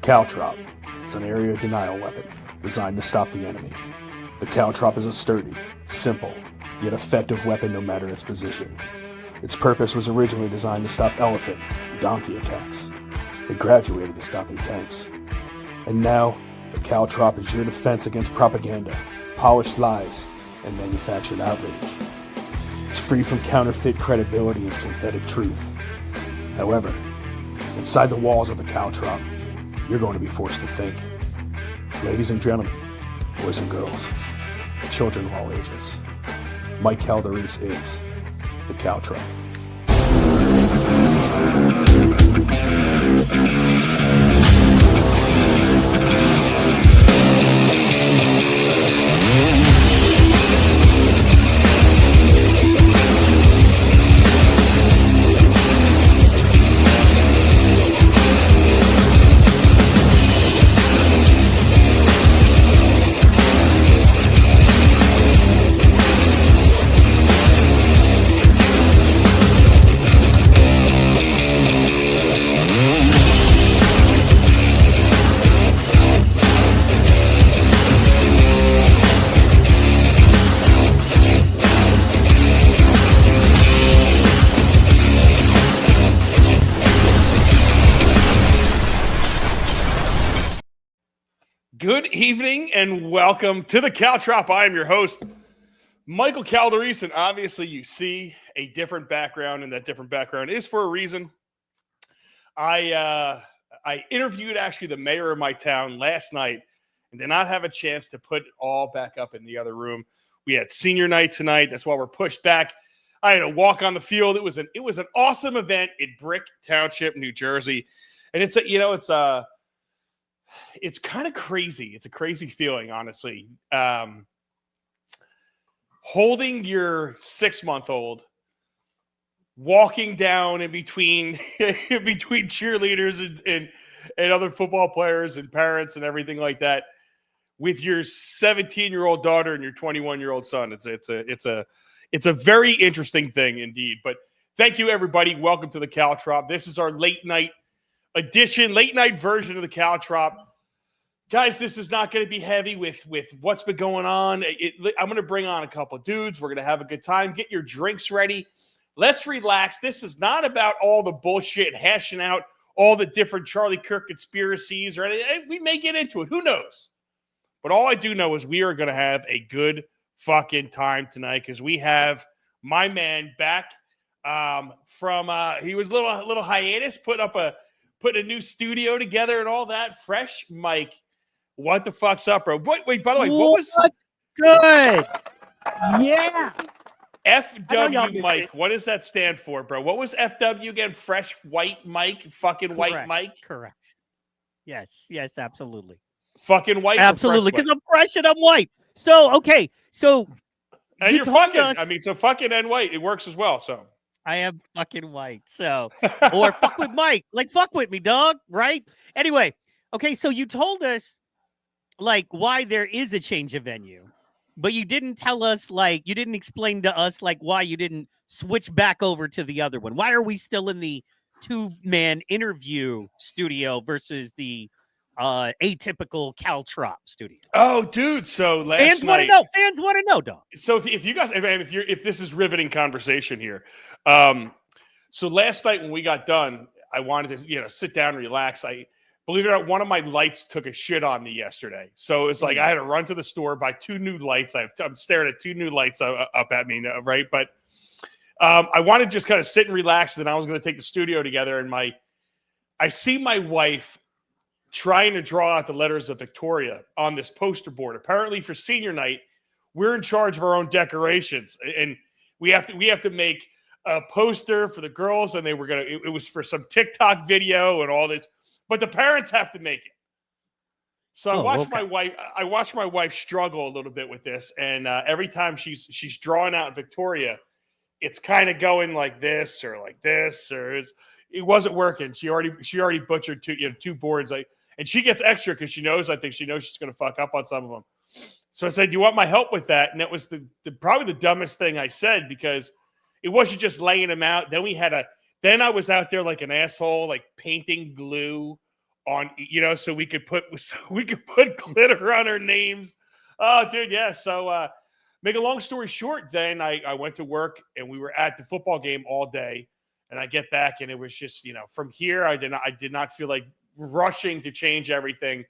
caltrop is an area denial weapon designed to stop the enemy. The caltrop is a sturdy, simple, yet effective weapon no matter its position. Its purpose was originally designed to stop elephant and donkey attacks. It graduated to stopping tanks. And now, the caltrop is your defense against propaganda, polished lies, and manufactured outrage. It's free from counterfeit credibility and synthetic truth. However, inside the walls of the caltrop, you're going to be forced to think. Ladies and gentlemen, boys and girls, children of all ages, Mike Calderese is the caltrop. Good evening and welcome to the Caltrop. I am your host, Michael Calderese, and obviously you see a different background, and that different background is for a reason. I interviewed actually the mayor of my town last night and did not have a chance to put it all back up in the other room. We had senior night tonight. That's why we're pushed back. I had a walk on the field. It was an awesome event in Brick Township, New Jersey, and it's kind of crazy. It's a crazy feeling, honestly. Holding your 6-month-old, walking down in between cheerleaders and other football players and parents and everything like that, with your 17-year-old daughter and your 21-year-old son. It's a very interesting thing indeed. But thank you, everybody. Welcome to the Caltrop. This is our late night version of the Caltrop. Guys, this is not going to be heavy with what's been going on. I'm going to bring on a couple of dudes. We're going to have a good time. Get your drinks ready. Let's relax. This is not about all the bullshit, hashing out all the different Charlie Kirk conspiracies or anything. We may get into it. Who knows? But all I do know is we are going to have a good fucking time tonight because we have my man back from he was a little hiatus, put a new studio together and all that. Fresh Mike. What the fuck's up, bro? Wait, by the way, what was good? Yeah. FW Mike? What does that stand for, bro? What was FW again? Fresh White Mike? Fucking Correct. White Mike? Correct. Yes, absolutely. Fucking white? Absolutely, because I'm fresh and I'm white. So, okay. So, and you're fucking, so fucking and white. It works as well, so. I am fucking white, so. Or fuck with Mike. Like, fuck with me, dog, right? Anyway, okay, so you told us like why there is a change of venue, but you didn't tell us, like, you didn't explain to us like why you didn't switch back over to the other one. Why are we still in the 2-man interview studio versus the atypical Caltrop studio? Oh, dude! So fans want to know, dog. So if you guys, if this is riveting conversation here, so last night when we got done, I wanted to sit down and relax. Believe it or not, one of my lights took a shit on me yesterday. So it's like I had to run to the store, buy 2 new lights. I'm staring at 2 new lights up at me, right? But I wanted to just kind of sit and relax. And then I was going to take the studio together. And I see my wife trying to draw out the letters of Victoria on this poster board. Apparently for senior night, we're in charge of our own decorations. And we have to make a poster for the girls. And it was for some TikTok video and all this. But the parents have to make it. So I watched my wife struggle a little bit with this, and every time she's drawing out Victoria, it's kind of going like this or like this, or it wasn't working. She already butchered 2 boards. And she gets extra because she knows she's going to fuck up on some of them. So I said, "Do you want my help with that?" And it was probably the dumbest thing I said, because it wasn't just laying them out. Then I was out there like an asshole, like painting glue on, so we could put glitter on our names. Oh, dude, yeah. So make a long story short, then I went to work and we were at the football game all day, and I get back and it was just, from here I did not feel like rushing to change everything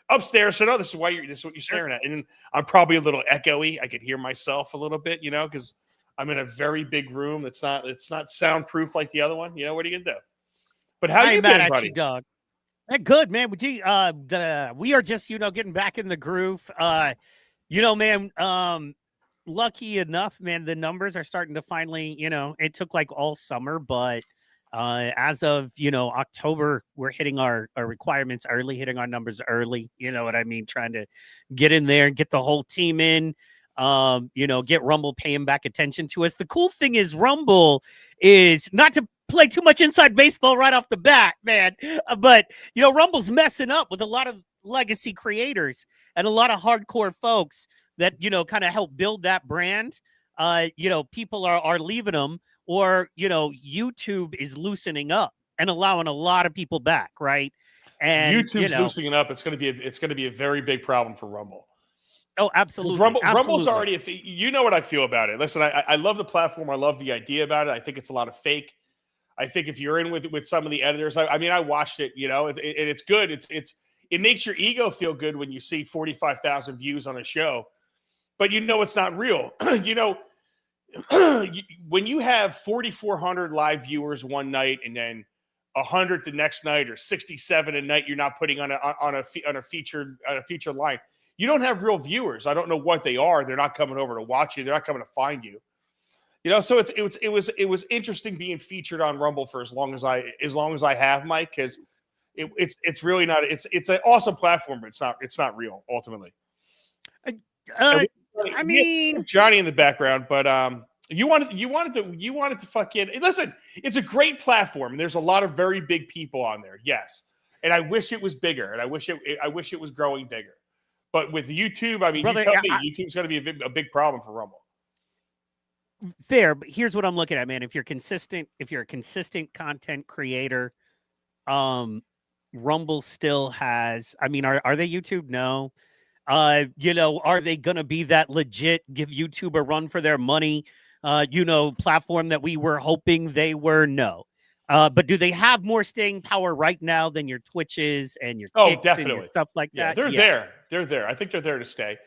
upstairs. So no, this is what you're staring at. And I'm probably a little echoey. I could hear myself a little bit, because I'm in a very big room. It's not soundproof like the other one. What are you gonna do? But how you been, buddy? Dog. Good, man. Would you we are just, getting back in the groove. Man, lucky enough, man, the numbers are starting to finally, it took like all summer, but as of October, we're hitting our requirements early, hitting our numbers early. You know what I mean? Trying to get in there and get the whole team in. Get Rumble paying back attention to us. The cool thing is Rumble is not to play too much inside baseball right off the bat, man. But Rumble's messing up with a lot of legacy creators and a lot of hardcore folks that kind of help build that brand. People are leaving them. Or, YouTube is loosening up and allowing a lot of people back, right? And YouTube's loosening up. It's going to be a very big problem for Rumble. Oh, absolutely. Rumble's already. You know what I feel about it. Listen, I love the platform. I love the idea about it. I think it's a lot of fake. I think if you're in with some of the editors, I watched it. And it's good. It makes your ego feel good when you see 45,000 views on a show, but it's not real. When you have 4,400 live viewers one night and then 100 the next night or 67 a night, you're not putting on a featured line. You don't have real viewers. I don't know what they are. They're not coming over to watch you. They're not coming to find you. So it was interesting being featured on Rumble for as long as I have, Mike, because it's really not. It's an awesome platform, but it's not real ultimately. I mean, Johnny in the background, but you wanted to fucking listen. It's a great platform, and there's a lot of very big people on there. Yes, and I wish it was bigger, and I wish it was growing bigger. But with YouTube, brother, you tell me YouTube's going to be a big problem for Rumble. Fair, but here's what I'm looking at, man. If you're a consistent content creator, Rumble still has. Are they YouTube? No. Are they going to be that legit, give YouTube a run for their money, platform that we were hoping they were? No. But do they have more staying power right now than your Twitches and your Kicks definitely. and your stuff like that? They're there. They're there. I think they're there to stay.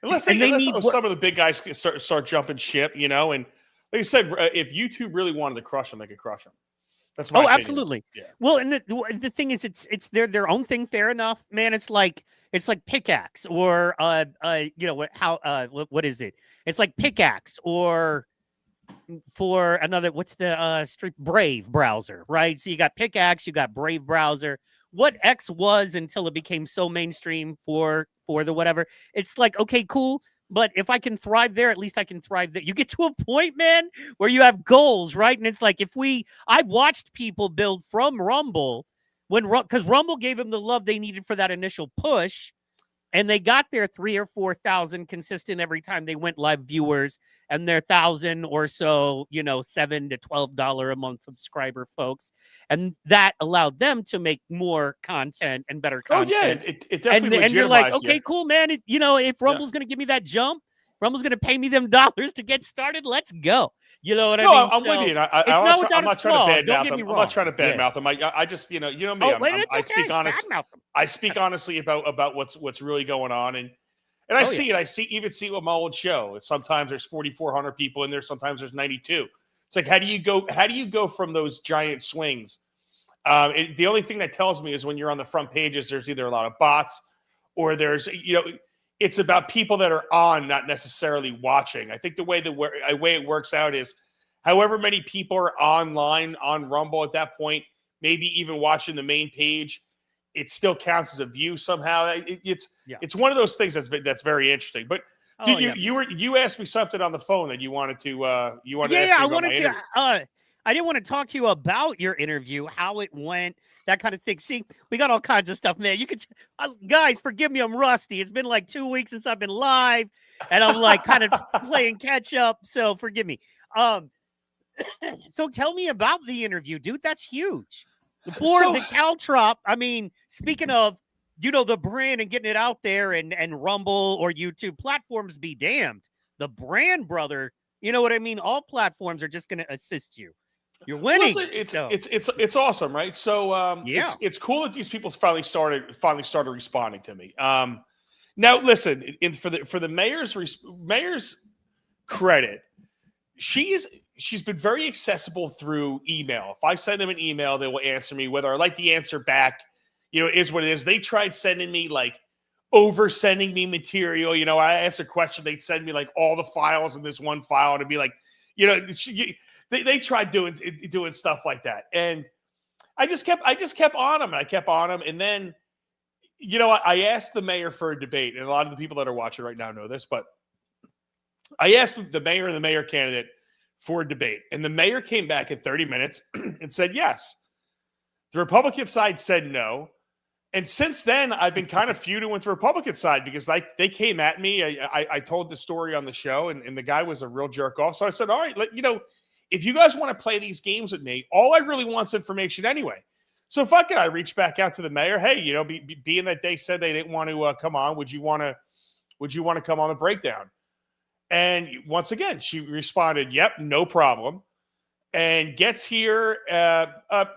Unless some of the big guys start jumping ship, and like I said, if YouTube really wanted to crush them, they could crush them. That's my opinion. Absolutely. Yeah. Well, and the thing is, it's their own thing. Fair enough, man. It's like Pickaxe or what is it? It's like Pickaxe or for another. What's the street Brave browser, right? So you got Pickaxe, you got Brave browser. What X was until it became so mainstream for the whatever. It's like, okay, cool. But if I can thrive there, at least I can thrive there. You get to a point, man, where you have goals, right? And it's like I've watched people build from Rumble because Rumble gave them the love they needed for that initial push. And they got their 3,000 or 4,000 consistent every time they went live viewers and their 1,000 or so, $7 to $12 a month subscriber folks. And that allowed them to make more content and better content. Oh, yeah. It definitely and you're like, okay, cool, man. If Rumble's going to give me that jump, Rumble's going to pay me them dollars to get started. Let's go. You know what I mean? I'm with you. I'm not trying to badmouth them. I just, me. I speak honestly. I speak honestly about what's really going on, and I see it. I see it with my old show. Sometimes there's 4,400 people in there. Sometimes there's 92. It's like, how do you go from those giant swings? The only thing that tells me is when you're on the front pages, there's either a lot of bots or there's it's about people that are on, not necessarily watching. I think the way it works out is however many people are online on Rumble at that point, maybe even watching the main page, it still counts as a view somehow. It's one of those things that's very interesting. But you asked me something on the phone that you wanted to ask me about I didn't want to talk to you about your interview, how it went, that kind of thing. See, we got all kinds of stuff, man. You could, guys, forgive me, I'm rusty. It's been like 2 weeks since I've been live, and I'm like kind of playing catch up. So forgive me. So tell me about the interview, dude. That's huge. for So- the Caltrop. I mean, speaking of, the brand and getting it out there, and Rumble or YouTube platforms be damned. The brand, brother, you know what I mean? All platforms are just going to assist you. You're winning. Listen, so. it's awesome, right? So Yeah. it's cool that these people finally started responding to me. Now listen, for the mayor's credit, she's been very accessible through email. If I send them an email, they will answer me. Whether I like the answer back, it is what it is. They tried sending me over sending me material. I asked a question, they'd send me all the files in this one file, and it'd be they tried doing stuff like that. And I just kept on them, and I kept on them. And then, I asked the mayor for a debate, and a lot of the people that are watching right now know this, but I asked the mayor and the mayor candidate for a debate, and the mayor came back in 30 minutes and said yes. The Republican side said no. And since then, I've been kind of feuding with the Republican side because they came at me. I told the story on the show, and the guy was a real jerk off. So I said, all right, if you guys want to play these games with me, all I really want is information anyway. So fuck it. I reached back out to the mayor. Hey, being that they said they didn't want to come on, would you want to come on the breakdown? And once again, she responded, yep, no problem. And gets here.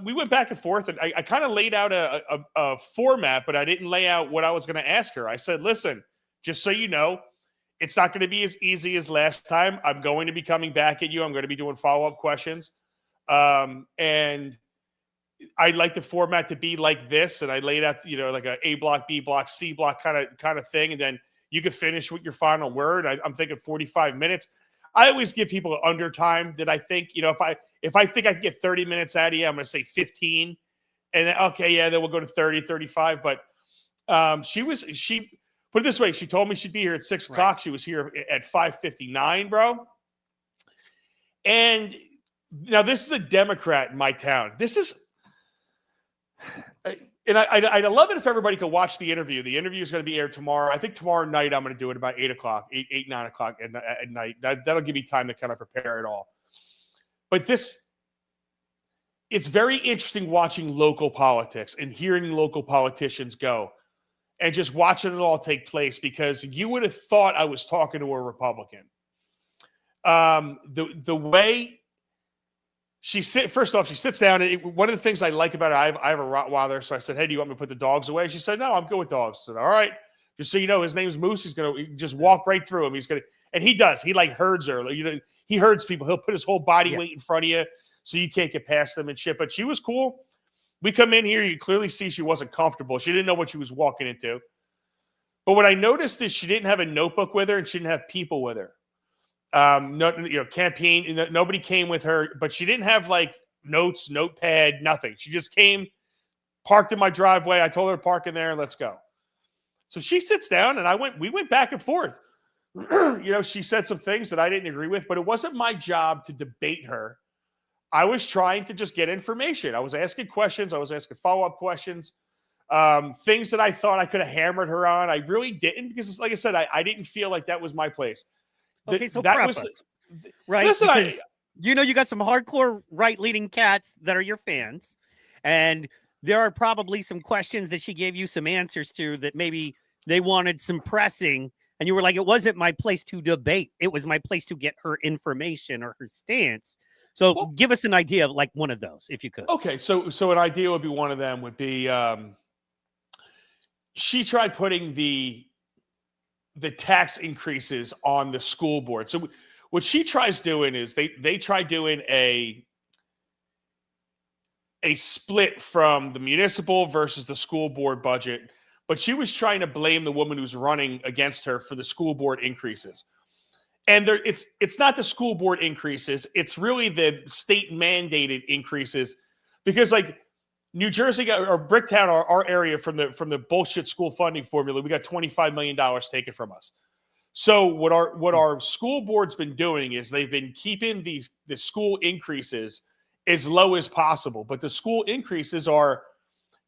We went back and forth, and I kind of laid out a format, but I didn't lay out what I was going to ask her. I said, listen, just so you know, it's not going to be as easy as last time. I'm going to be coming back at you. I'm going to be doing follow-up questions. And I'd like the format to be like this. And I laid out, like A block, B block, C block kind of thing. And then you could finish with your final word. I'm thinking 45 minutes. I always give people under time that I think, if I think I can get 30 minutes out of you, I'm going to say 15. And then, okay, yeah, then we'll go to 30, 35. But she put it this way. She told me she'd be here at 6 o'clock. Right. She was here at 5:59, bro. And now this is a Democrat in my town. This is, and I'd love it if everybody could watch the interview. The interview is going to be aired tomorrow. I think tomorrow night I'm going to do it about 8 o'clock, 9 o'clock at night. That'll give me time to kind of prepare it all. But it's very interesting watching local politics and hearing local politicians go and just watching it all take place, because you would have thought I was talking to a Republican. The way first off, she sits down, and one of the things I like about it, I have a Rottweiler, so I said, hey, do you want me to put the dogs away? She said, no, I'm good with dogs. I said, all right. Just so you know, his name's Moose. He's going to just walk right through him. And he does. He herds her. He herds people. He'll put his whole body weight in front of you so you can't get past them and shit. But she was cool. We come in here, you clearly see she wasn't comfortable. She didn't know what she was walking into. But what I noticed is she didn't have a notebook with her, and she didn't have people with her. Campaign. Nobody came with her, but she didn't have notes, notepad, nothing. She just came, parked in my driveway. I told her to park in there and let's go. So she sits down, and we went back and forth. She said some things that I didn't agree with, but it wasn't my job to debate her. I was trying to just get information. I was asking questions. I was asking follow-up questions. Things that I thought I could have hammered her on. I really didn't, because like I said, I didn't feel like that was my place. Okay, so that was right. Listen, because, you got some hardcore right-leaning cats that are your fans, and there are probably some questions that she gave you some answers to that maybe they wanted some pressing, and you were like, it wasn't my place to debate. It was my place to get her information or her stance. So give us an idea of one of those, if you could. Okay, so an idea would be one of them would be she tried putting the tax increases on the school board. So what she tries doing is they try doing a split from the municipal versus the school board budget, but she was trying to blame the woman who's running against her for the school board increases. And it's not the school board increases, it's really the state mandated increases, because New Jersey or Bricktown, our area, from the bullshit school funding formula, we got $25 million taken from us. So what our school board's been doing is they've been keeping the school increases as low as possible. But the school increases are,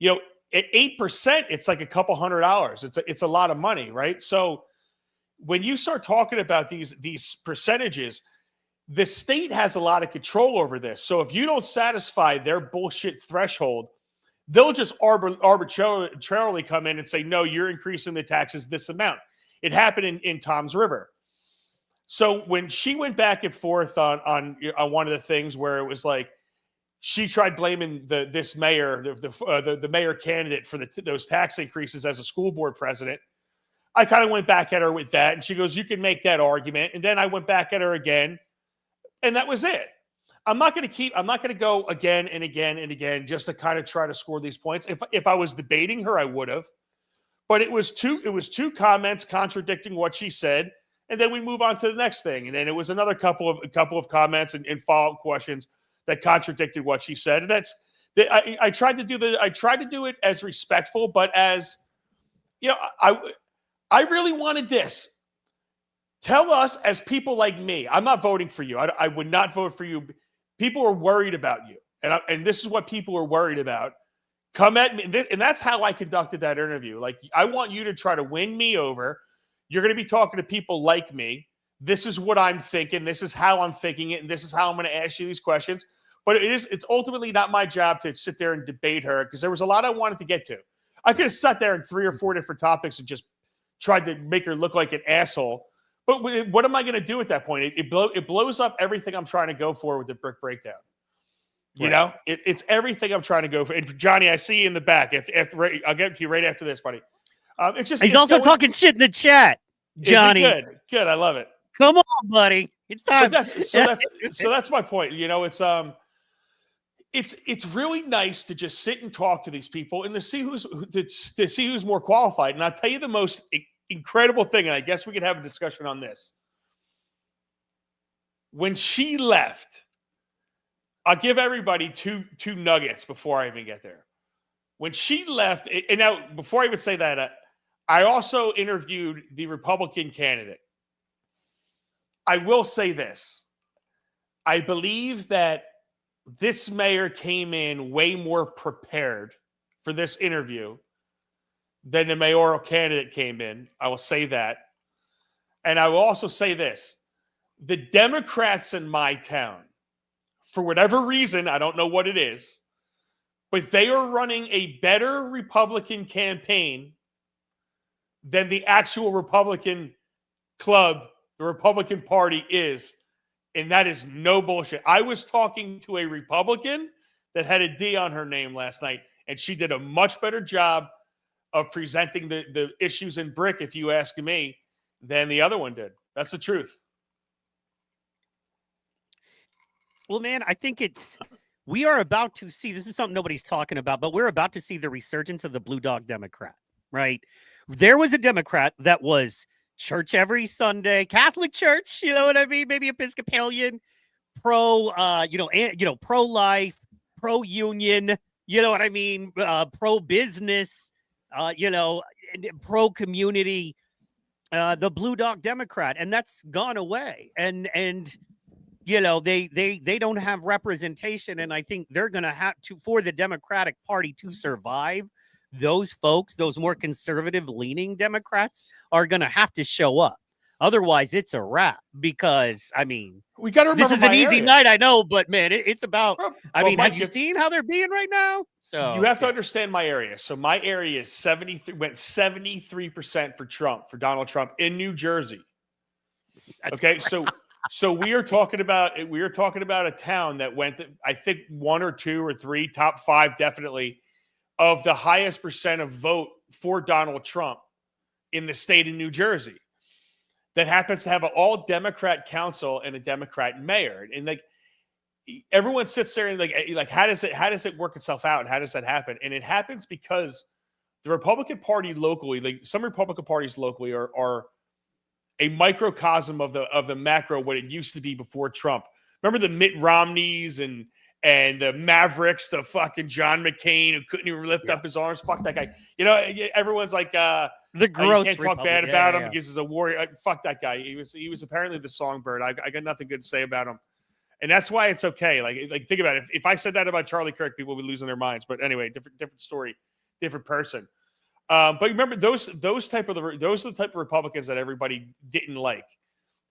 at 8%, it's like a couple $100. It's a lot of money, right? So when you start talking about these percentages, the state has a lot of control over this. So if you don't satisfy their bullshit threshold, they'll just arbitrarily come in and say, no, you're increasing the taxes this amount. It happened in Tom's River. So when she went back and forth on one of the things where it was like she tried blaming this mayor, the mayor candidate for those tax increases as a school board president, I kind of went back at her with that, and she goes, "You can make that argument." And then I went back at her again, and that was it. I'm not going to go again and again and again just to kind of try to score these points. If I was debating her, I would have. But it was two comments contradicting what she said. And then we move on to the next thing. And then it was another couple of comments and follow-up questions that contradicted what she said. And I tried to do it as respectful, but as I really wanted this. Tell us, as people like me, I'm not voting for you. I would not vote for you. People are worried about you. And this is what people are worried about. Come at me. And that's how I conducted that interview. Like, I want you to try to win me over. You're going to be talking to people like me. This is what I'm thinking. This is how I'm thinking it. And this is how I'm going to ask you these questions. But it's ultimately not my job to sit there and debate her, because there was a lot I wanted to get to. I could have sat there in 3 or 4 different topics and just tried to make her look like an asshole. But what am I going to do at that point? It blows up everything I'm trying to go for with the brick breakdown. You know, it's everything I'm trying to go for. And Johnny, I see you in the back. I'll get to you right after this, buddy. He's also talking shit in the chat, Johnny. Good. I love it. Come on, buddy. It's time. So that's my point. You know, it's really nice to just sit and talk to these people and to see who's more qualified. And I'll tell you the most incredible thing, and I guess we could have a discussion on this. When she left, I'll give everybody two nuggets before I even get there. When she left, and now before I even say that, I also interviewed the Republican candidate. I will say this. I believe that this mayor came in way more prepared for this interview than the mayoral candidate came in. I will say that. And I will also say this. The Democrats in my town, for whatever reason, I don't know what it is, but they are running a better Republican campaign than the actual Republican club, the Republican Party is. And that is no bullshit. I was talking to a Republican that had a D on her name last night, and she did a much better job of presenting the issues in Brick, if you ask me, than the other one did. That's the truth. Well, man, I think we are about to see, this is something nobody's talking about, but we're about to see the resurgence of the Blue Dog Democrat, right? There was a Democrat that was church every Sunday, Catholic church, you know what I mean? Maybe Episcopalian, pro-life, pro-union, you know what I mean? Pro-business, pro-community, the Blue Dog Democrat, and that's gone away. And they don't have representation, and I think they're going to have to, for the Democratic Party to survive, those folks, those more conservative leaning Democrats, are going to have to show up. Otherwise, it's a wrap, because, I mean, we got to remember, this is an easy night, I know, but man, it's about, Mike, have you seen how they're being right now? So you have to understand my area. So my area is 73% for Trump, for Donald Trump in New Jersey. That's okay. crap. So we are talking about a town that went, I think 1 or 2 or 3, top 5, definitely, of the highest percent of vote for Donald Trump in the state of New Jersey, that happens to have an all Democrat council and a Democrat mayor. And like, everyone sits there and like, how does it work itself out? And how does that happen? And it happens because the Republican Party locally, like some Republican parties locally are a microcosm of the macro, what it used to be before Trump. Remember the Mitt Romneys and the Mavericks, the fucking John McCain, who couldn't even lift up his arms. Fuck that guy. You know, everyone's like, the gross. You can't talk bad about him because he's a warrior. Fuck that guy. He was apparently the songbird. I got nothing good to say about him. And that's why it's okay. Like think about it. If I said that about Charlie Kirk, people would be losing their minds. But anyway, different story, different person. But remember, those are the type of Republicans that everybody didn't like.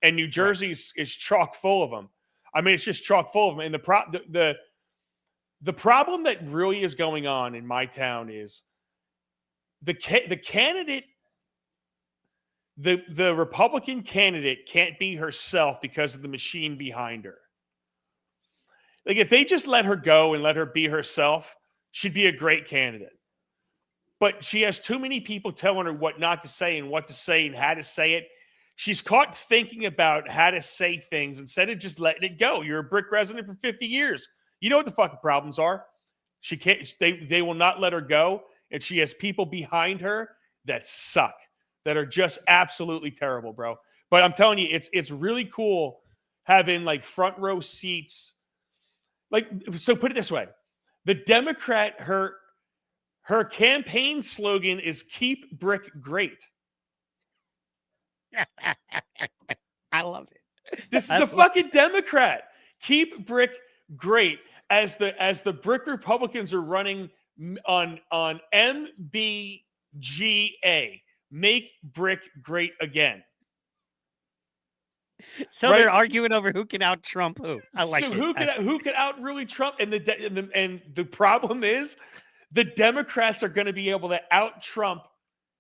And New Jersey is chock full of them. I mean, it's just chock full of them. And The problem that really is going on in my town is the candidate, the Republican candidate can't be herself because of the machine behind her. Like, if they just let her go and let her be herself, she'd be a great candidate. But she has too many people telling her what not to say and what to say and how to say it. She's caught thinking about how to say things instead of just letting it go. You're a Brick resident for 50 years. You know what the fucking problems are. She can't. They will not let her go, and she has people behind her that suck, that are just absolutely terrible, bro. But I'm telling you, it's really cool having like front row seats. Like, so put it this way: the Democrat, her campaign slogan is "Keep Brick Great." I love it. This is a fucking Democrat. Keep Brick Great. As the Brick Republicans are running on MBGA, make Brick great again. So right? They're arguing over who can out Trump who. I like so it. Who can out really Trump? And the problem is the Democrats are going to be able to out Trump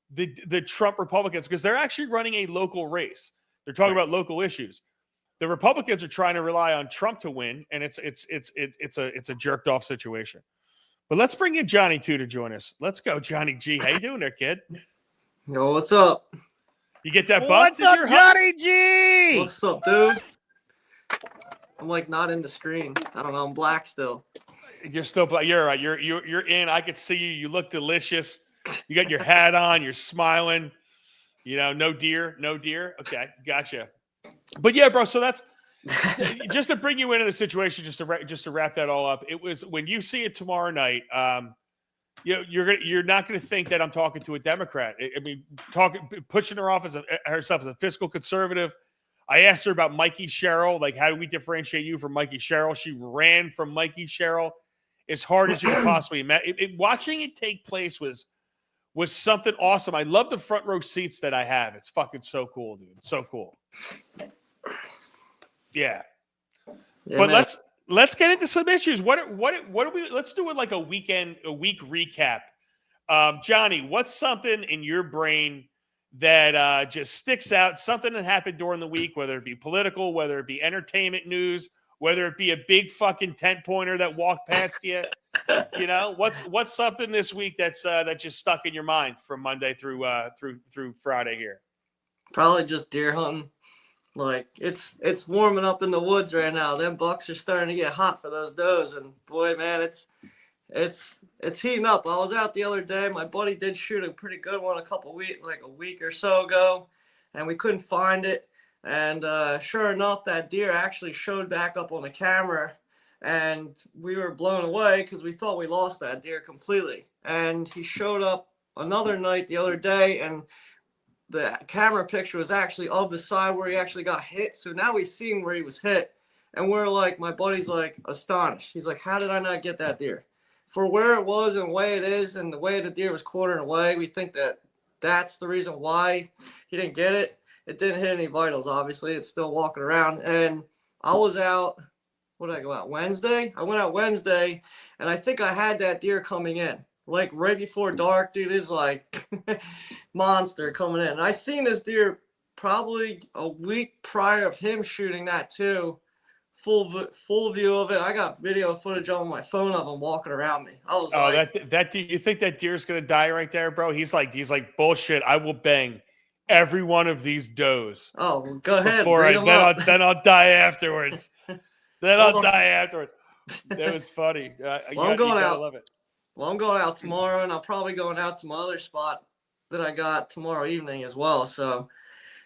the Trump Republicans because they're actually running a local race. They're talking about local issues. The Republicans are trying to rely on Trump to win, and it's a jerked off situation. But let's bring in Johnny too to join us. Let's go, Johnny G. How you doing there, kid? Yo, what's up? You get that buff? What's up, Johnny G? What's up, dude? I'm like not in the screen. I don't know. I'm black still. You're still black. You're right. You're in. I could see you. You look delicious. You got your hat on. You're smiling. You know, no deer. Okay, gotcha. But yeah, bro. So that's just to bring you into the situation. Just to wrap that all up. It was when you see it tomorrow night. You're not going to think that I'm talking to a Democrat. I mean, pushing her off herself as a fiscal conservative. I asked her about Mikey Sherrill, like how do we differentiate you from Mikey Sherrill? She ran from Mikey Sherrill as hard as you could possibly imagine. Watching it take place was something awesome. I love the front row seats that I have. It's fucking so cool, dude. It's so cool. Yeah but man. Let's get into some issues. What are we? Let's do it like a week recap. Johnny, what's something in your brain that just sticks out? Something that happened during the week, whether it be political, whether it be entertainment news, whether it be a big fucking tent pointer that walked past you. You know, what's something this week that just stuck in your mind from Monday through Friday here? Probably just deer hunting. Like it's warming up in the woods right now. Them bucks are starting to get hot for those does, and boy, man, it's heating up. I was out the other day. My buddy did shoot a pretty good one a week or so ago, and we couldn't find it. And sure enough, that deer actually showed back up on the camera, and we were blown away because we thought we lost that deer completely. And he showed up another night the other day, and the camera picture was actually of the side where he actually got hit. So now we've seen where he was hit. And we're like, my buddy's like astonished. He's like, how did I not get that deer? For where it was and the way it is and the way the deer was quartering away, we think that that's the reason why he didn't get it. It didn't hit any vitals, obviously. It's still walking around. And I was out, what did I go out? Wednesday? I went out Wednesday, and I think I had that deer coming in. Like right before dark, dude, is like monster coming in. I seen this deer probably a week prior of him shooting that too. Full view of it. I got video footage on my phone of him walking around me. I was that deer, you think that deer's gonna die right there, bro? He's like bullshit. I will bang every one of these does. Oh, well, go ahead. Then I'll die afterwards. I'll die afterwards. That was funny. I'm going out. Love it. Well, I'm going out tomorrow, and I'm probably going out to my other spot that I got tomorrow evening as well. So,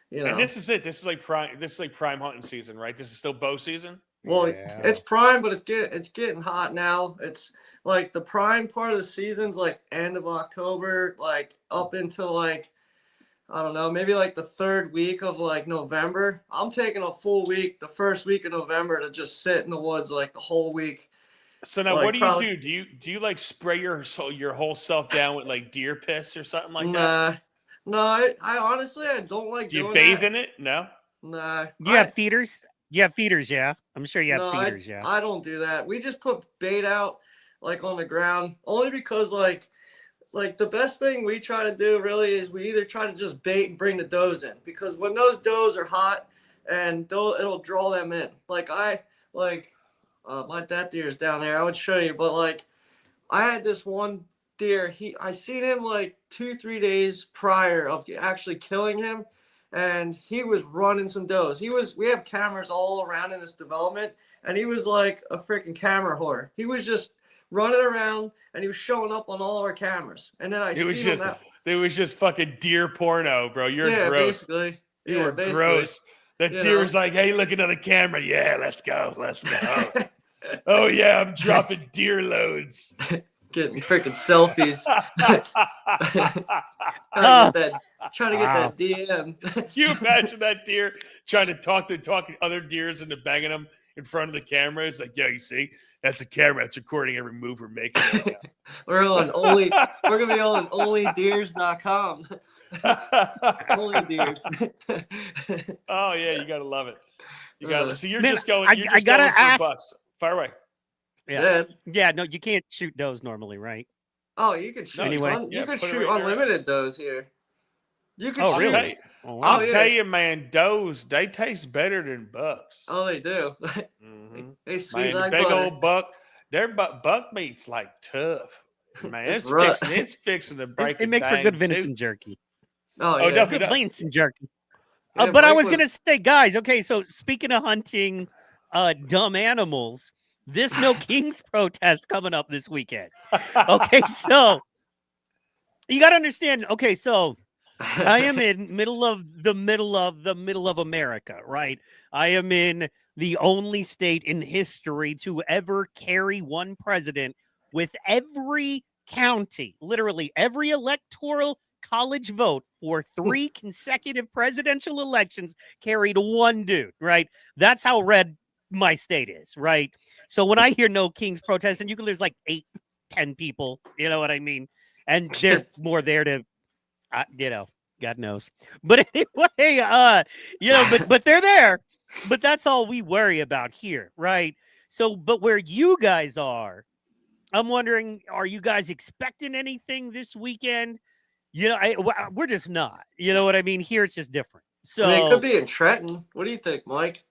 you know. And this is it. This is like prime hunting season, right? This is still bow season. Well, yeah. It's prime, but it's getting hot now. It's like the prime part of the season's like end of October, like up until like, I don't know, maybe like the third week of like November. I'm taking a full week, the first week of November, to just sit in the woods like the whole week. So now, like, what do you do? Do you like spray your whole self down with like deer piss or something like that? No, I honestly don't like. Do you bathe in it? No. Nah. You have feeders? You have feeders, yeah. I'm sure you have feeders, yeah. I don't do that. We just put bait out. like on the ground, only because like the best thing we try to do really is we either try to just bait and bring the does in, because when those does are hot and it'll draw them in. Like my that deer is down there. I would show you, but like I had this one deer. I seen him like 2-3 days prior of actually killing him, and he was running some does. We have cameras all around in this development, and he was like a freaking camera whore. He was just running around, and he was showing up on all our cameras. And then it was just fucking deer porno, bro. You're gross. Basically. You were gross. That deer was like, "Hey, look, another camera. Yeah, let's go. Oh yeah, I'm dropping deer loads." Getting freaking selfies. Trying to get that DM. Can you imagine that deer trying to talk other deers into banging them in front of the camera? It's like, yeah, you see, that's a camera that's recording every move we're making right now. We're gonna be on onlydeers.com. Only deers. Oh yeah, you gotta love it. You gotta. So you're Man, just going. I gotta ask. Bucks. Fire away. Yeah. No, you can't shoot those normally, right? Oh, you can shoot. Anyway. You can shoot unlimited doze here. You can shoot. Really? I'll tell you, man, does they taste better than bucks? Oh, they do. Mm-hmm. They sweet Man, like big butter. old buck. Their buck meat's like tough. Man, It's rough. it's fixing to break. It makes for good bang, venison too. jerky. Oh, yeah. definitely Good does. venison jerky. Yeah, But I Mike was gonna say, guys. Okay, so speaking of hunting, dumb animals, this No Kings protest coming up this weekend. Okay, so you got to understand. Okay, so I am in middle of America, right? I am in the only state in history to ever carry one president with every county, literally every electoral college vote for 3 consecutive presidential elections carried one dude, right? That's how red my state is, right? So when I hear No Kings protest, and there's like 8-10 people, you know what I mean? And they're more there to, God knows. But anyway, but they're there. But that's all we worry about here, right? So, but where you guys are, I'm wondering, are you guys expecting anything this weekend? We're just not. You know what I mean? Here it's just different. So I mean, it could be in Trenton. What do you think, Mike?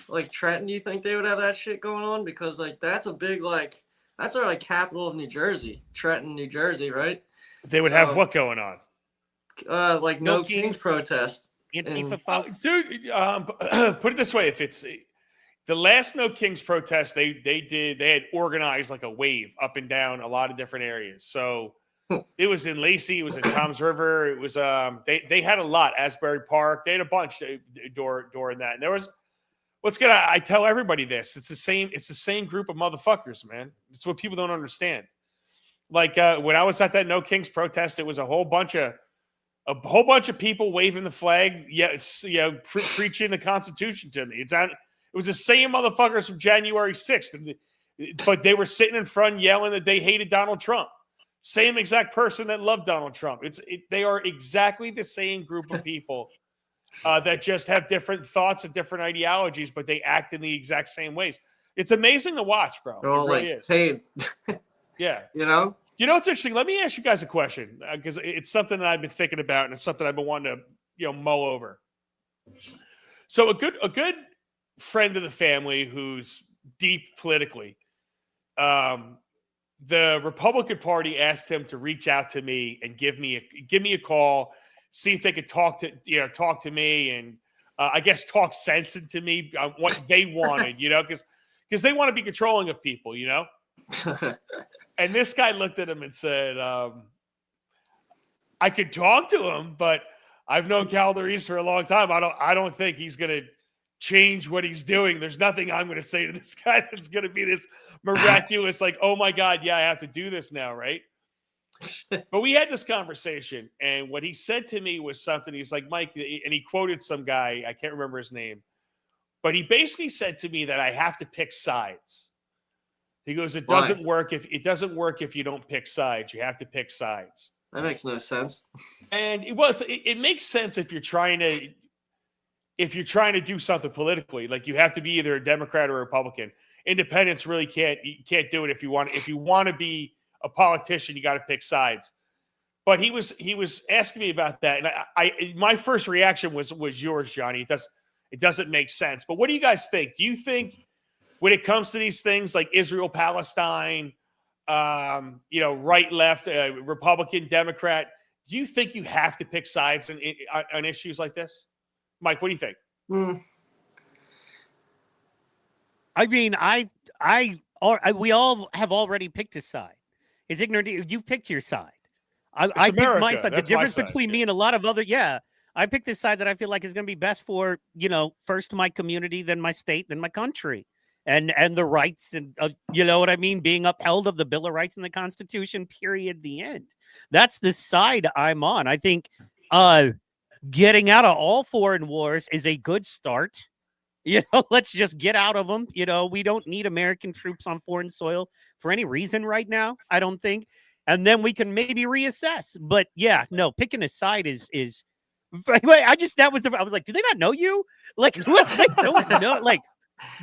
Like Trenton, do you think they would have that shit going on? Because like that's a big that's our capital of New Jersey, Trenton, New Jersey, right? They would have what going on? No Kings protest. Dude, put it this way: if it's the last No Kings protest, they had organized like a wave up and down a lot of different areas. So it was in Lacey, it was in Toms River, it was they had a lot, Asbury Park, they had a bunch during that, and there was. I tell everybody this. It's the same group of motherfuckers, man. It's what people don't understand. Like when I was at that No Kings protest, it was a whole bunch of people waving the flag, preaching the Constitution to me. It was the same motherfuckers from January 6th, but they were sitting in front yelling that they hated Donald Trump. Same exact person that loved Donald Trump. They are exactly the same group of people. That just have different thoughts and different ideologies, but they act in the exact same ways. It's amazing to watch, bro. They're all it really is. paid. Yeah. You know what's interesting? Let me ask you guys a question because it's something that I've been thinking about and it's something I've been wanting to mull over. So a good friend of the family who's deep politically, the Republican Party asked him to reach out to me and give me a call. See if they could talk to me and I guess talk sense into me on what they wanted, because they want to be controlling of people, And this guy looked at him and said, I could talk to him, but I've known Calder East for a long time. I don't think he's going to change what he's doing. There's nothing I'm going to say to this guy that's going to be this miraculous, like, oh my God, yeah, I have to do this now, right? But we had this conversation, and what he said to me was something. He's like, Mike, and he quoted some guy. I can't remember his name, but he basically said to me that I have to pick sides. He goes, it doesn't work if you don't pick sides. You have to pick sides. That makes no sense. And it makes sense if you're trying to do something politically. Like you have to be either a Democrat or a Republican. independents really can't do it. If you want to be a politician, you got to pick sides. But he was asking me about that, and I my first reaction was yours, Johnny. It doesn't make sense. But what do you guys think? Do you think when it comes to these things like Israel, Palestine, right, left, Republican, Democrat, do you think you have to pick sides on issues like this? Mike, what do you think? I mean, we all have already picked a side. Is ignorant. You've picked your side. I picked my side. The difference between me and a lot of other, I picked this side that I feel like is going to be best for, first my community, then my state, then my country, and the rights and you know what I mean, being upheld of the Bill of Rights and the Constitution. Period. The end. That's the side I'm on. I think getting out of all foreign wars is a good start. Let's just get out of them. We don't need American troops on foreign soil for any reason right now, I don't think. And then we can maybe reassess. But yeah, no, picking a side is I was like, do they not know you? Like, who else they don't know? Like,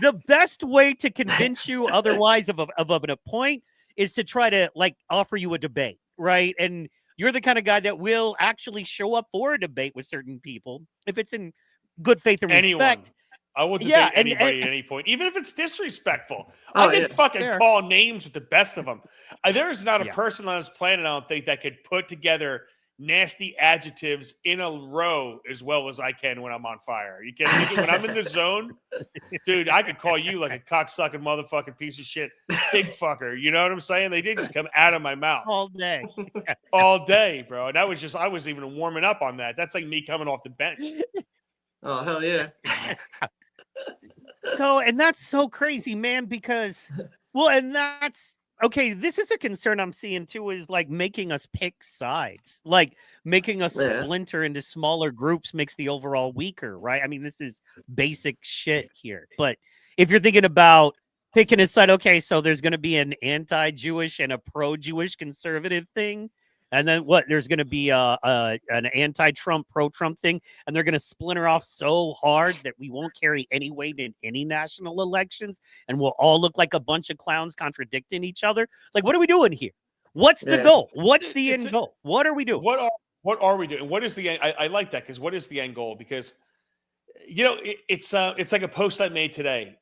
the best way to convince you otherwise of a point is to try to like offer you a debate, right? And you're the kind of guy that will actually show up for a debate with certain people if it's in good faith and respect. I will debate anybody at any point, even if it's disrespectful. I can fucking call names with the best of them. There is not a person on this planet, I don't think, that could put together nasty adjectives in a row as well as I can when I'm on fire. Are you kidding me? When I'm in the zone, dude, I could call you like a cocksucking motherfucking piece of shit, big fucker. You know what I'm saying? They did just come out of my mouth all day, all day, bro. And that was just, I was even warming up on that. That's like me coming off the bench. Oh, hell yeah. So, and that's so crazy, man, because, and that's, okay, this is a concern I'm seeing too, is like making us pick sides, like making us splinter into smaller groups makes the overall weaker, right? I mean, this is basic shit here. But if you're thinking about picking a side, okay, so there's going to be an anti-Jewish and a pro-Jewish conservative thing. And then there's going to be an anti-Trump, pro-Trump thing, and they're going to splinter off so hard that we won't carry any weight in any national elections, and we'll all look like a bunch of clowns contradicting each other. Like, what are we doing here? What's the goal? What's the end goal? What are we doing? What are we doing? What is the end? I like that, because what is the end goal? Because it's like a post I made today.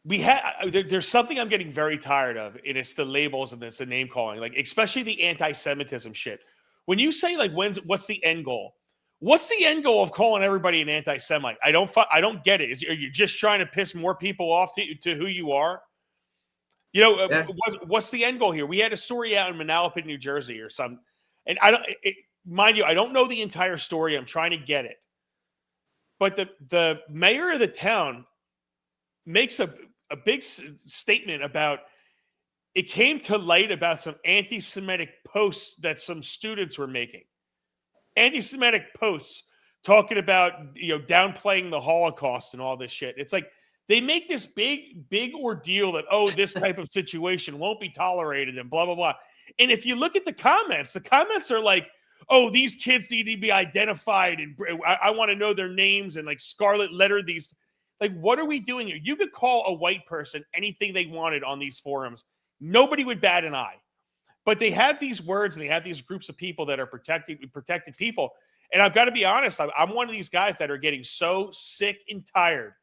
There's something I'm getting very tired of, and it's the labels and the name calling, like especially the anti-Semitism shit. When you say like, what's the end goal? What's the end goal of calling everybody an anti-Semite? I don't get it. Are you just trying to piss more people off to who you are? What's the end goal here? We had a story out in Manalapan, New Jersey, or something, and mind you, I don't know the entire story. I'm trying to get it, but the mayor of the town makes a big statement about, it came to light about some anti-Semitic posts that some students were making. Anti-Semitic posts talking about, downplaying the Holocaust and all this shit. It's like they make this big ordeal that, this type of situation won't be tolerated and blah, blah, blah. And if you look at the comments are like, these kids need to be identified, and I want to know their names, and like scarlet letter these. Like, what are we doing here? You could call a white person anything they wanted on these forums. Nobody would bat an eye. But they have these words, and they have these groups of people that are protected people. And I've got to be honest, I'm one of these guys that are getting so sick and tired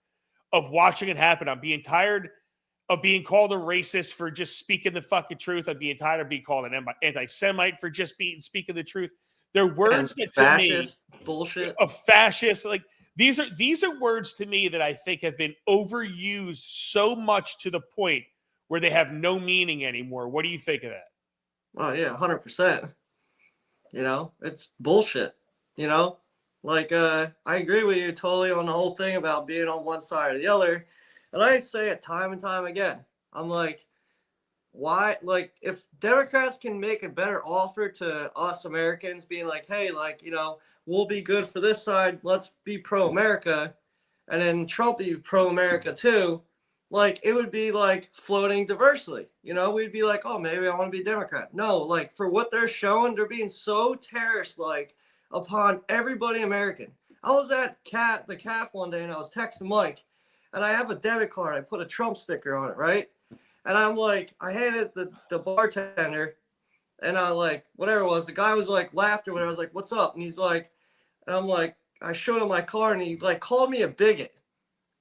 of watching it happen. I'm being tired of being called a racist for just speaking the fucking truth. I'm being tired of being called an anti-Semite for just speaking the truth. They're words that, to me, bullshit. A fascist, like, These are words to me that I think have been overused so much to the point where they have no meaning anymore. What do you think of that? Oh yeah, 100%. It's bullshit. Like I agree with you totally on the whole thing about being on one side or the other. And I say it time and time again. I'm like, why? Like, if Democrats can make a better offer to us Americans, being like, hey, like, we'll be good for this side, let's be pro-America, and then Trump be pro-America too, like, it would be like floating diversely. We'd be like, maybe I want to be Democrat. No, like, for what they're showing, they're being so terrorist-like upon everybody American. I was at the CAF one day, and I was texting Mike, and I have a debit card. I put a Trump sticker on it, right? And I'm like, I handed the bartender, and I like, whatever it was, the guy was like, laughed or whatever. I was like, what's up? And he's like, and I'm like, I showed him my card, and he like called me a bigot.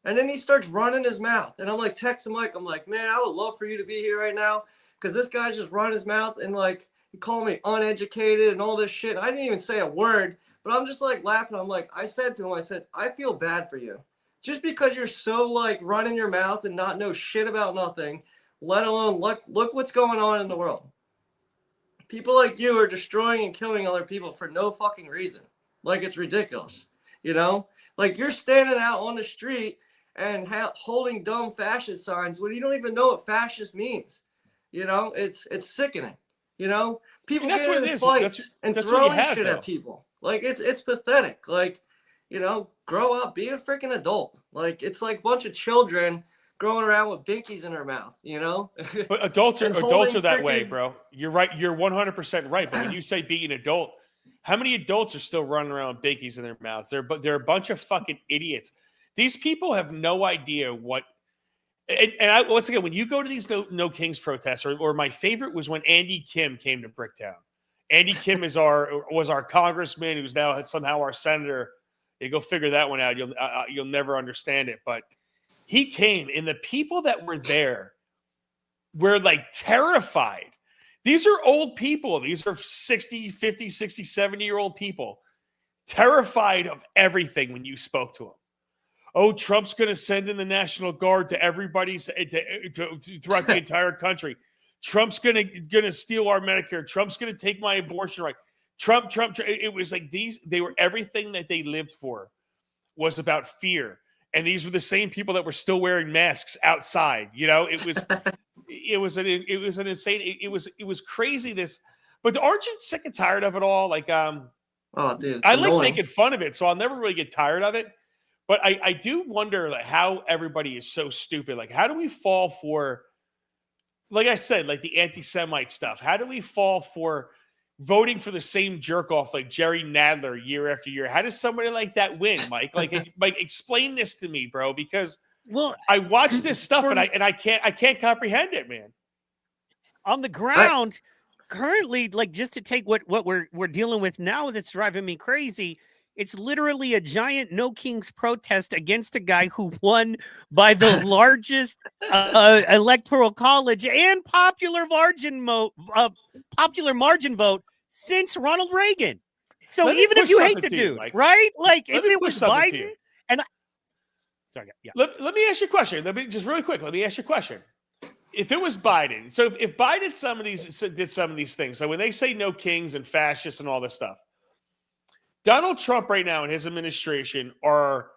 And then he starts running his mouth. And I'm like, texting Mike, I'm like, man, I would love for you to be here right now, because this guy's just running his mouth, and like, he called me uneducated and all this shit. I didn't even say a word, but I'm just like laughing. I'm like, I said to him, I said, I feel bad for you. Just because you're so like running your mouth and not know shit about nothing, let alone look what's going on in the world. People like you are destroying and killing other people for no fucking reason. Like, it's ridiculous. You know? Like, you're standing out on the street and holding dumb fascist signs when you don't even know what fascist means. You know? It's sickening. You know, people get in fights and throwing shit at people. Like, it's pathetic. Like, you know, grow up, be a freaking adult. Like, it's like a bunch of children growing around with binkies in their mouth, you know? But adults are that way, bro. You're right. You're 100% right. But when you say being an adult, how many adults are still running around with binkies in their mouths? They're a bunch of fucking idiots. These people have no idea what. And once again, when you go to these No Kings protests, or my favorite was when Andy Kim came to Bricktown. Andy Kim was our congressman, who's now somehow our senator. You go figure that one out. You'll never understand it. But he came, and the people that were there were like terrified. These are old people. These are 60, 50, 60, 70-year-old people, terrified of everything when you spoke to them. Oh, Trump's going to send in the National Guard to everybody throughout the entire country. Trump's going to steal our Medicare. Trump's going to take my abortion right. Trump. It was like they were everything that they lived for was about fear. And these were the same people that were still wearing masks outside. You know, it was an insane. It was crazy. But aren't you sick and tired of it all? Like, oh, dude, I like making fun of it, so I'll never really get tired of it. But I do wonder like how everybody is so stupid. Like, how do we fall for, like I said, like the anti-Semite stuff? How do we fall for voting for the same jerk off like Jerry Nadler year after year? How does somebody like that win, Mike? Like, explain this to me, bro, because I watch this stuff and I can't comprehend it, man. On the ground, currently, like, just to take what we're dealing with now that's driving me crazy. It's literally a giant No Kings protest against a guy who won by the largest electoral college and popular margin vote since Ronald Reagan. So even if you hate the dude, Mike, right? Like, if it was Biden, and sorry, yeah. Let me ask you a question. Let me ask you a question. If it was Biden, so if Biden did some of these things, so when they say no kings and fascists and all this stuff, Donald Trump right now and his administration are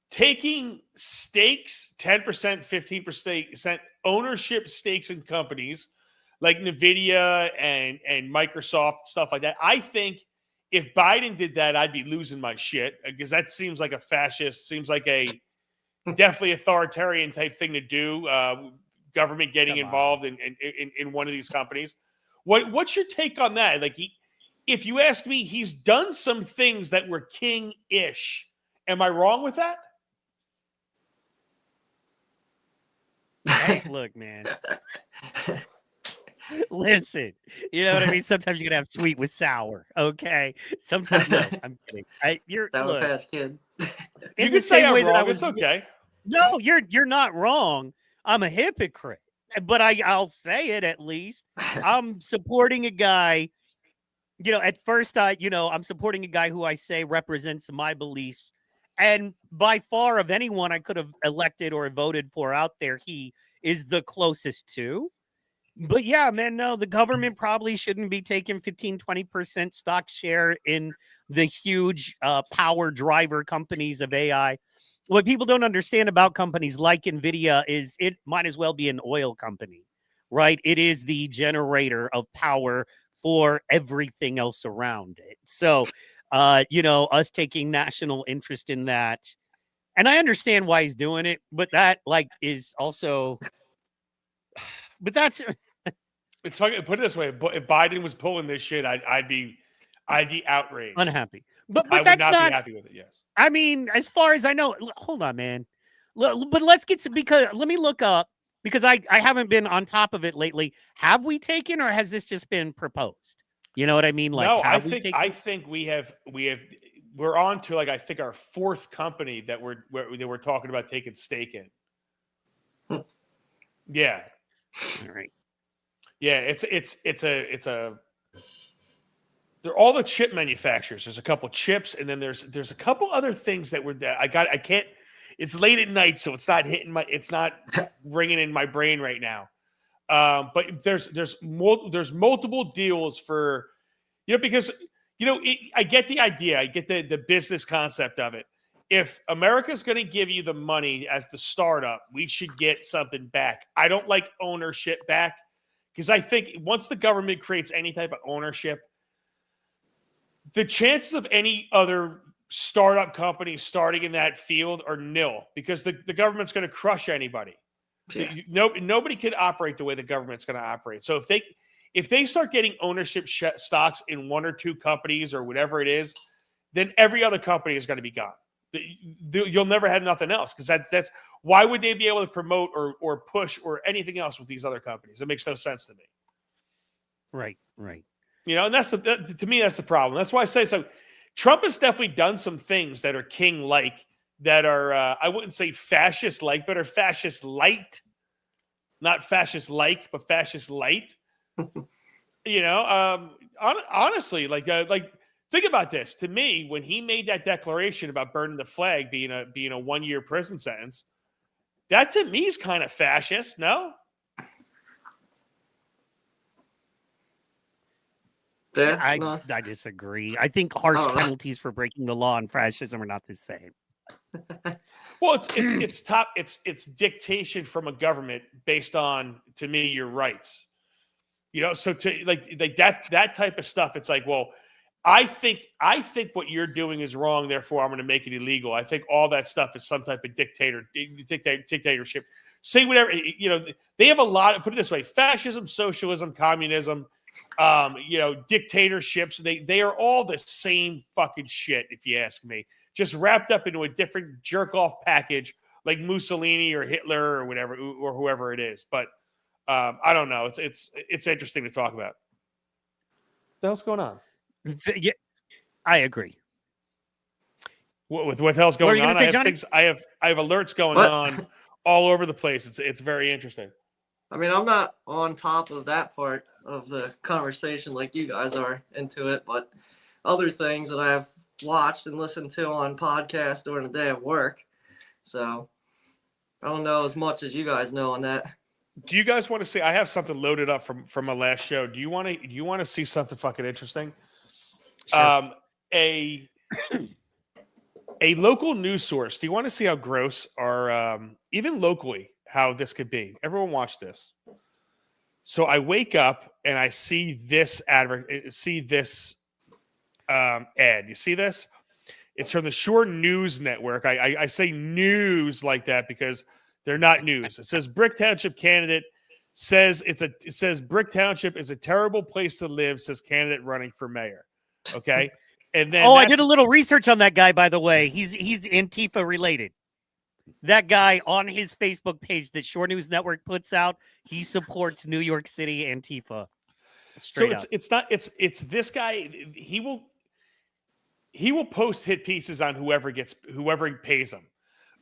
taking stakes, 10%, 15% ownership stakes in companies like NVIDIA and Microsoft, stuff like that. I think if Biden did that, I'd be losing my shit, because that seems like a fascist, seems like a definitely authoritarian type thing to do. Government getting involved in one of these companies. What's your take on that? Like, if you ask me, he's done some things that were king-ish. Am I wrong with that? Hey, look, man. Listen, you know what I mean? Sometimes you're going to have sweet with sour, okay? Sometimes, no, I'm kidding. You're Sour Patch Kid. You can say I'm wrong. It's okay. No, you're not wrong. I'm a hypocrite, but I'll say it at least. I'm supporting a guy. You know, at first, I'm supporting a guy who I say represents my beliefs. And by far of anyone I could have elected or voted for out there, he is the closest to. But yeah, man, no, the government probably shouldn't be taking 15, 20% stock share in the huge power driver companies of AI. What people don't understand about companies like NVIDIA is it might as well be an oil company, right? It is the generator of power for everything else around it. So, us taking national interest in that, and I understand why he's doing it, but that is also, but that's. It's fucking, put it this way: if Biden was pulling this shit, I'd be outraged, unhappy. But I would that's not be happy with it. Yes, I mean, as far as I know, hold on, man. But let's get to, because let me look up, because I haven't been on top of it lately. Have we taken, or has this just been proposed? You know what I mean? Like, No, I have we think taken? we're on to, like, I think our fourth company that we're talking about taking stake in. Yeah. All right. Yeah, it's a they're all the chip manufacturers. There's a couple chips, and then there's a couple other things that I can't. It's late at night, so it's not ringing in my brain right now. But there's multiple deals for, because I get the idea, I get the business concept of it. If America's going to give you the money as the startup, we should get something back. I don't like ownership back, because I think once the government creates any type of ownership, the chances of any other startup company starting in that field are nil, because the government's going to crush anybody. Yeah. Nobody could operate the way the government's going to operate. So if they start getting ownership stocks in one or two companies or whatever it is, then every other company is going to be gone. You'll never have nothing else, because that's why would they be able to promote or push or anything else with these other companies? It makes no sense to me. Right. And to me, that's a problem. That's why I say so. Trump has definitely done some things that are king-like, that are, I wouldn't say fascist-like, but are fascist-light. Not fascist-like, but fascist-light. Honestly, like think about this. To me, when he made that declaration about burning the flag being a 1-year prison sentence, that to me is kind of fascist, no? Yeah, no. I disagree. I think harsh Oh. penalties for breaking the law and fascism are not the same. Well, it's dictation from a government based on, to me, your rights. So to like that type of stuff, it's like, well, I think what you're doing is wrong, therefore I'm going to make it illegal. I think all that stuff is some type of dictatorship. Say whatever, they have a lot of, put it this way, fascism, socialism, communism, dictatorships, they are all the same fucking shit, if you ask me, just wrapped up into a different jerk off package, like Mussolini or Hitler or whatever, or whoever it is. But I don't know. It's interesting to talk about. What the hell's going on? Yeah, I agree. What the hell's What were going you on? gonna say, Johnny? I have alerts going What? on all over the place. It's very interesting. I mean, I'm not on top of that part of the conversation like you guys are into it, but other things that I've watched and listened to on podcasts during the day of work. So I don't know as much as you guys know on that. Do you guys want to see? I have something loaded up from my last show. Do you want to see something fucking interesting? Sure. A local news source. Do you want to see how gross, or even locally, how this could be? Everyone watch this. So I wake up and I see this ad. You see this ad? You see this? It's from the Shore News Network. I say news like that because they're not news. It says Brick Township candidate says it says Brick Township is a terrible place to live, says candidate running for mayor. Okay. And then I did a little research on that guy, by the way. He's Antifa related. That guy on his Facebook page that Shore News Network puts out, he supports New York City Antifa. Straight up. It's this guy. He will post hit pieces on whoever pays him.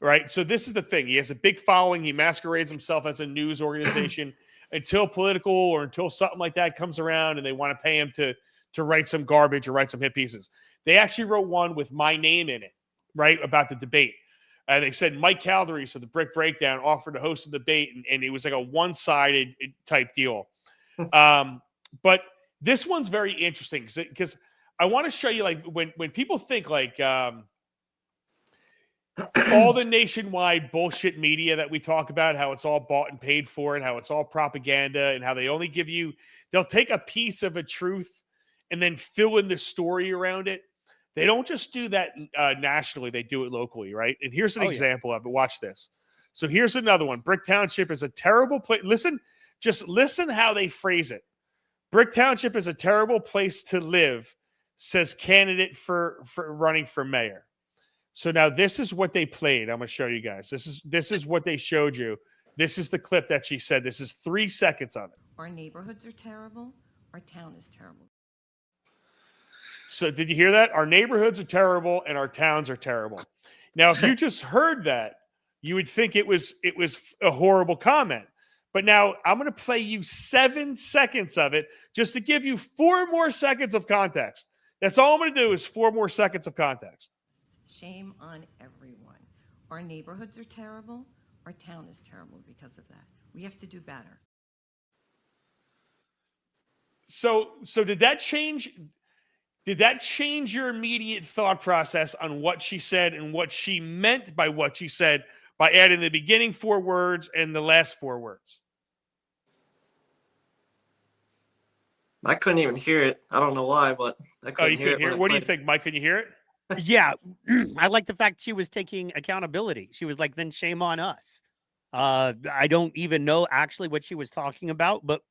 Right. So this is the thing. He has a big following. He masquerades himself as a news organization until political or until something like that comes around and they want to pay him to write some garbage or write some hit pieces. They actually wrote one with my name in it, right, about the debate. They said Mike Caldery, so the Brick Breakdown, offered to host a debate, and it was like a one-sided type deal. But this one's very interesting because I want to show you, like, when people think like all the nationwide bullshit media that we talk about, how it's all bought and paid for and how it's all propaganda and how they only they'll take a piece of a truth and then fill in the story around it. They don't just do that nationally. They do it locally, right? And here's an example of it. Watch this. So here's another one. Brick Township is a terrible place. Listen how they phrase it. Brick Township is a terrible place to live, says candidate for running for mayor. So now this is what they played. I'm going to show you guys. This is what they showed you. This is the clip that she said. This is 3 seconds of it. Our neighborhoods are terrible. Our town is terrible. So did you hear that? Our neighborhoods are terrible and our towns are terrible. Now, if you just heard that, you would think it was a horrible comment. But now I'm going to play you 7 seconds of it just to give you 4 more seconds of context. That's all I'm going to do is 4 more seconds of context. Shame on everyone. Our neighborhoods are terrible. Our town is terrible because of that. We have to do better. So did that change? Did that change your immediate thought process on what she said and what she meant by what she said by adding the beginning 4 words and the last 4 words? I couldn't even hear it. I don't know why, but I couldn't You hear couldn't it. hear it? What do you think, Mike? Can you hear it? Yeah, I like the fact she was taking accountability. She was like, then shame on us. I don't even know actually what she was talking about, but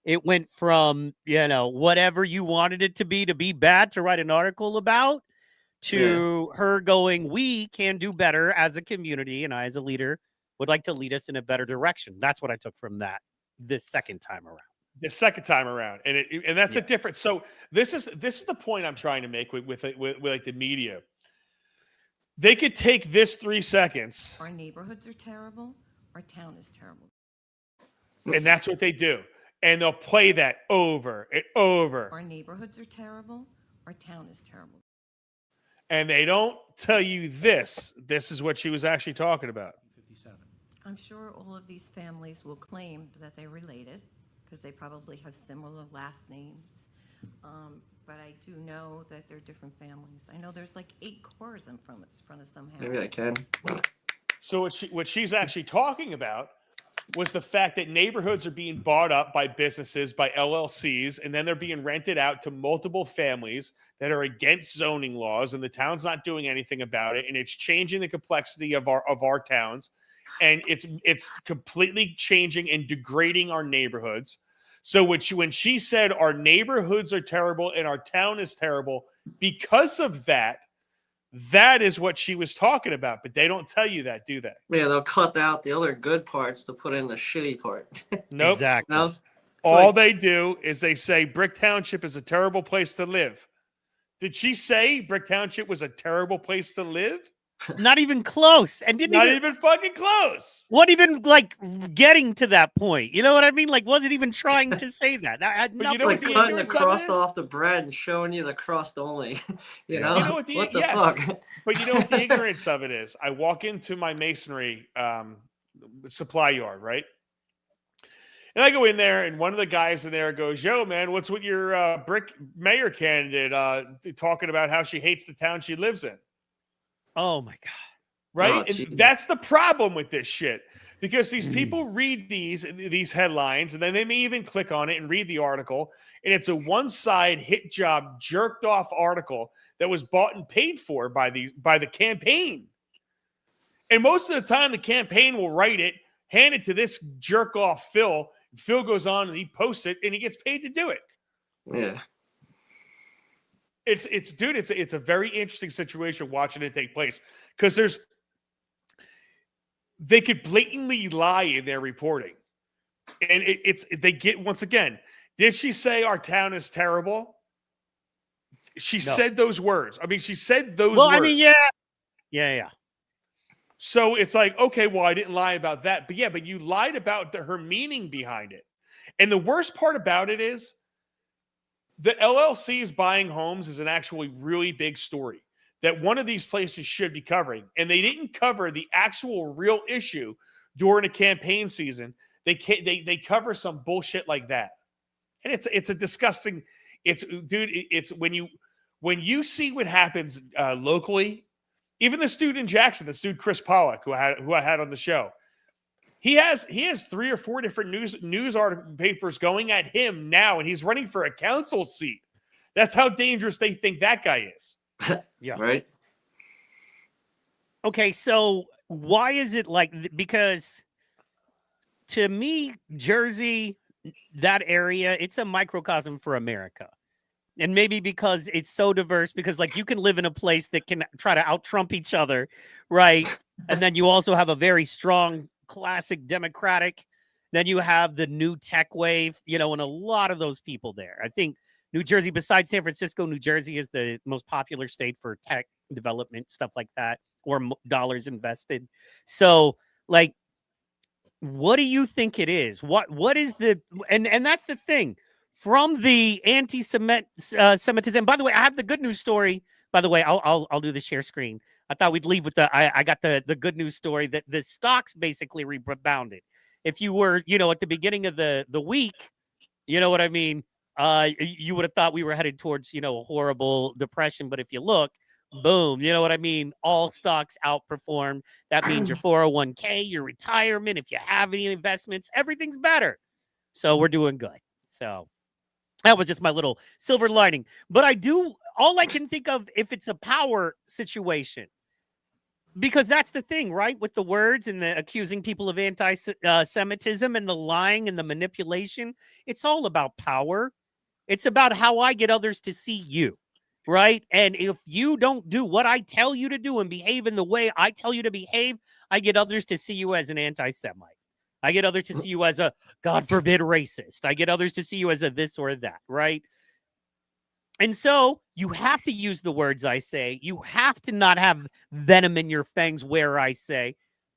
it went from, whatever you wanted it to be bad to write an article about, to her going, we can do better as a community, and I as a leader would like to lead us in a better direction. That's what I took from that this second time around. The second time around, and that's a different. So this is the point I'm trying to make with like the media. They could take this 3 seconds, Our neighborhoods are terrible. Our town is terrible. and that's what they do, and they'll play that over and over, Our neighborhoods are terrible. Our town is terrible. and they don't tell you this. This is what she was actually talking about. 57. I'm sure all of these families will claim that they're related because they probably have similar last names. But I do know that they're different families. I know there's like 8 cars in front of some houses. Maybe I can. So what she's actually talking about was the fact that neighborhoods are being bought up by businesses, by LLCs, and then they're being rented out to multiple families that are against zoning laws, and the town's not doing anything about it, and it's changing the complexity of our towns, and it's completely changing and degrading our neighborhoods. So when she said our neighborhoods are terrible and our town is terrible because of that, that is what she was talking about. But they don't tell you that, do they? Yeah, they'll cut out the other good parts to put in the shitty part. Nope. Exactly. No? It's All like- they do is they say Brick Township is a terrible place to live. Did she say Brick Township was a terrible place to live? Not even close. And didn't Not even, even fucking close. wasn't even like getting to that point. You know what I mean? Like, wasn't even trying to say that. That had But you nothing know like what the cutting the ignorance of crust is? off the bread and showing you the crust only. you Yeah. know? You know what the- what the yes. fuck? But you know what the ignorance of it is? I walk into my masonry supply yard, right? And I go in there, and one of the guys in there goes, "Yo, man, what's with your brick mayor candidate talking about how she hates the town she lives in?" Oh my God. Right? Oh, And geez. that's the problem with this shit. Because these people read these headlines, and then they may even click on it and read the article, and it's a one-side hit job, jerked off article that was bought and paid for by the campaign. And most of the time, the campaign will write it, hand it to this jerk off Phil. Phil goes on and he posts it, and he gets paid to do it. Yeah. It's a very interesting situation watching it take place because they could blatantly lie in their reporting, and they get, once again, did she say our town is terrible? She No. said those words. I mean, she said those Well, words. I mean, yeah. So it's like, okay, well, I didn't lie about that, but you lied about her meaning behind it. And the worst part about it is the LLCs buying homes is an actually really big story that one of these places should be covering. And they didn't cover the actual real issue during a campaign season. They cover some bullshit like that. And it's a disgusting, it's when you see what happens locally, even this dude in Jackson, this dude Chris Pollock, who I had on the show, he has 3 or 4 different news article papers going at him now, and he's running for a council seat. That's how dangerous they think that guy is. Yeah. Right? Okay, so why is it like, because to me, Jersey, that area, it's a microcosm for America. And maybe because it's so diverse, because like you can live in a place that can try to out Trump each other, right? And then you also have a very strong classic Democratic. Then you have the new tech wave, and a lot of those people there. I think New Jersey, besides San Francisco, New Jersey is the most popular state for tech development, stuff like that, or dollars invested. So, like, what do you think it is? What is the and that's the thing from the anti-Semitism. By the way, I have the good news story. By the way, I'll do the share screen. I thought we'd leave with I got the good news story that the stocks basically rebounded. If you were, at the beginning of the week, you know what I mean? You would have thought we were headed towards, a horrible depression. But if you look, boom, you know what I mean? All stocks outperformed. That means your 401k, your retirement, if you have any investments, everything's better. So we're doing good. So that was just my little silver lining. But all I can think of, if it's a power situation, because that's the thing, right? With the words and the accusing people of anti-Semitism and the lying and the manipulation, it's all about power. It's about how I get others to see you, right? And if you don't do what I tell you to do and behave in the way I tell you to behave, I get others to see you as an anti-Semite. I get others to see you as a, God forbid, racist. I get others to see you as a this or that, right? And so you have to use the words I say. You have to not have venom in your fangs where I say.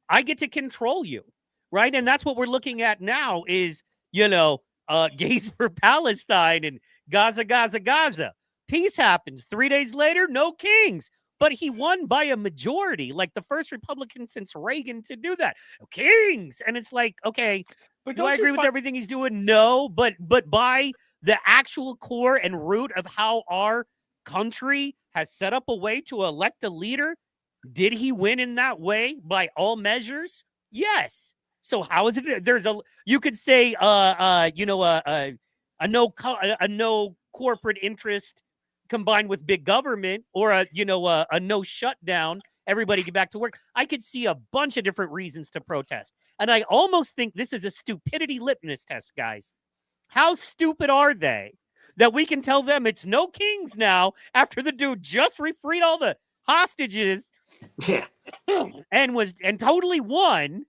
I get to control you, right? And that's what we're looking at now is, gays for Palestine and Gaza, Gaza, Gaza. Peace happens. 3 days later, no kings. But he won by a majority, like the first Republican since Reagan to do that. Kings. And it's like, okay, But do I agree with everything he's doing? No, but by the actual core and root of how our country has set up a way to elect a leader, did he win in that way by all measures? Yes. So how is it? You could say, a no corporate interest combined with big government, or a no shutdown. Everybody get back to work. I could see a bunch of different reasons to protest. And I almost think this is a stupidity litmus test, guys. How stupid are they that we can tell them it's no kings now after the dude just freed all the hostages Yeah. and totally won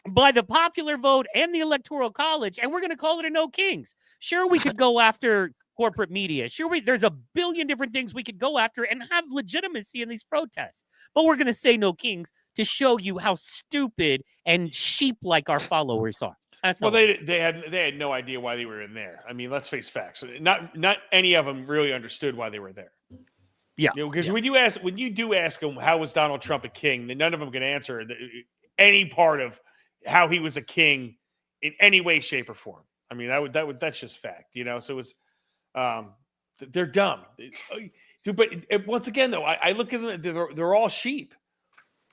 by the popular vote and the Electoral College, and we're going to call it a no kings. Sure, we could go after corporate media. Sure, there's a billion different things we could go after and have legitimacy in these protests. But we're going to say no kings to show you how stupid and sheep-like our followers are. Well, they had no idea why they were in there. I mean, let's face facts. Not any of them really understood why they were there. Yeah, because when you do ask them how was Donald Trump a king, then none of them can answer any part of how he was a king in any way, shape, or form. I mean, that's just fact, So it's they're dumb, dude. But once again, though, I look at them; they're all sheep.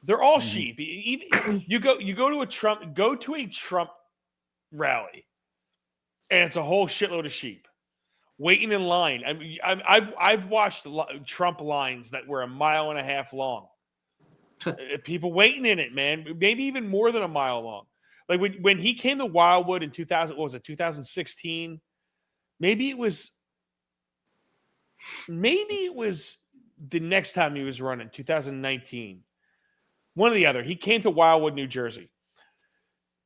They're all sheep. Even you go to a Trump rally, and it's a whole shitload of sheep waiting in line. I mean, I've watched Trump lines that were 1.5 miles long. People waiting in it, man. Maybe even more than 1 mile long. Like when he came to Wildwood in 2016. Maybe it was the next time he was running, 2019. One or the other. He came to Wildwood, New Jersey.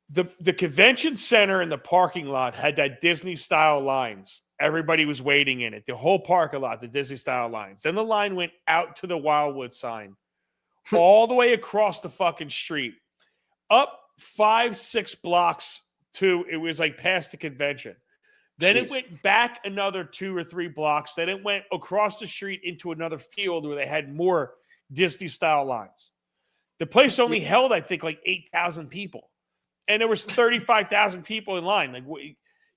The convention center and the parking lot had that Disney-style lines. Everybody was waiting in it. The whole parking lot, the Disney-style lines. Then the line went out to the Wildwood sign, all the way across the fucking street, up 5-6 blocks to, it was like past the convention. Then it went back another 2 or 3 blocks. Then it went across the street into another field where they had more Disney-style lines. The place only held, I think, like 8,000 people. And there was 35,000 people in line. Like,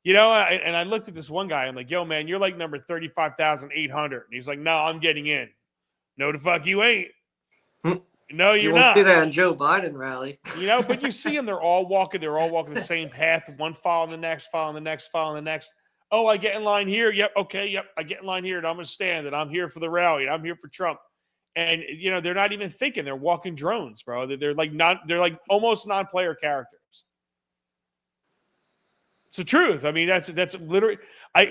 and I looked at this one guy. I'm like, yo, man, you're like number 35,800. And he's like, no, I'm getting in. No, the fuck you ain't. No, you're not. You won't see that on Joe Biden rally. But you see them. They're all walking the same path. One following the next, following the next, following the next. Oh, I get in line here. Yep. Okay. Yep. I get in line here and I'm going to stand and I'm here for the rally and I'm here for Trump. And, they're not even thinking. They're walking drones, bro. They're like almost non-player characters. It's the truth. I mean, that's literally.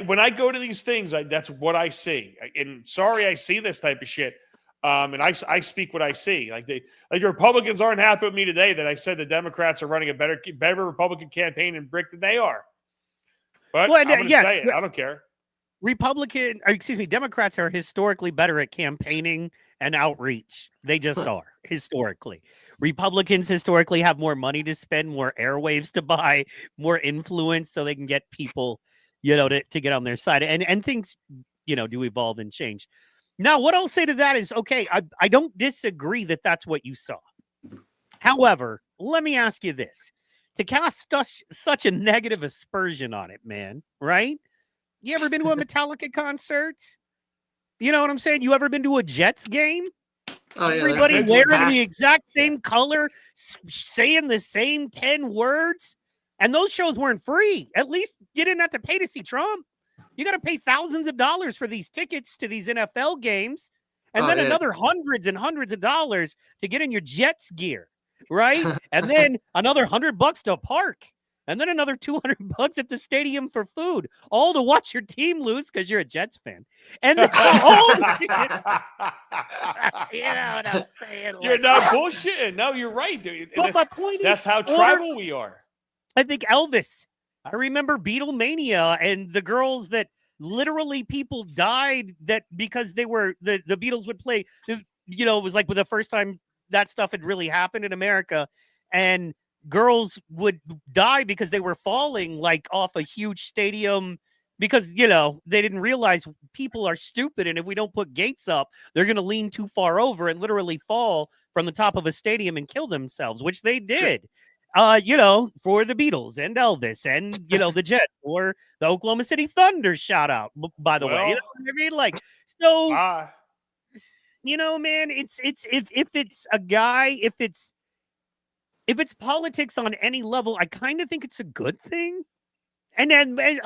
When I go to these things, that's what I see. And sorry, I see this type of shit. And I speak what I see. Like the Republicans aren't happy with me today that I said the Democrats are running a better Republican campaign in Brick than they are. But Well, I'm going to say it. I don't care. Democrats are historically better at campaigning and outreach. They just are, historically. Republicans historically have more money to spend, more airwaves to buy, more influence, so they can get people, to get on their side. And things, do evolve and change. Now, what I'll say to that is, okay, I don't disagree that that's what you saw. However, let me ask you this. To cast such a negative aspersion on it, man, right? You ever been to a Metallica concert? You know what I'm saying? You ever been to a Jets game? Oh, yeah, Everybody they're wearing the exact same color, saying the same 10 words. And those shows weren't free. At least you didn't have to pay to see Trump. You got to pay thousands of dollars for these tickets to these NFL games. And then another hundreds and hundreds of dollars to get in your Jets gear, right? And then another $100 to park. And then another $200 at the stadium for food, all to watch your team lose because you're a Jets fan. And then, you know what I'm saying? You're not bullshitting. No, you're right, dude. But my point that's is, how tribal we are. I think Elvis. I remember Beatlemania and the girls that literally people died that because they were the Beatles would play. It was like the first time that stuff had really happened in America, and girls would die because they were falling like off a huge stadium because, they didn't realize people are stupid. And if we don't put gates up, they're going to lean too far over and literally fall from the top of a stadium and kill themselves, which they did, for the Beatles and Elvis and, the Jets or the Oklahoma City Thunder, shout out, by the way. You know what I mean? Like, so, man, it's if it's a guy, if it's politics on any level, I kind of think it's a good thing. And then, but then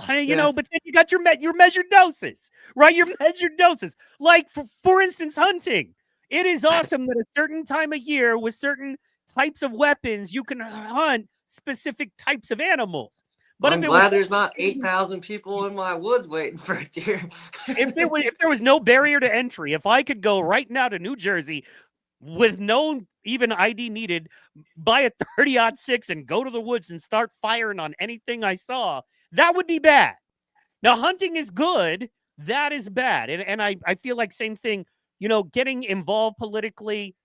you got your measured doses, right? Your measured doses. Like, for instance, hunting. It is awesome that a certain time of year with certain types of weapons, you can hunt specific types of animals. But I'm glad there's not 8,000 people in my woods waiting for a deer. if there was no barrier to entry, if I could go right now to New Jersey with no even ID needed, buy a 30-06 and go to the woods and start firing on anything I saw, that would be bad. Now, hunting is good. That is bad. And I feel like same thing, getting involved politically,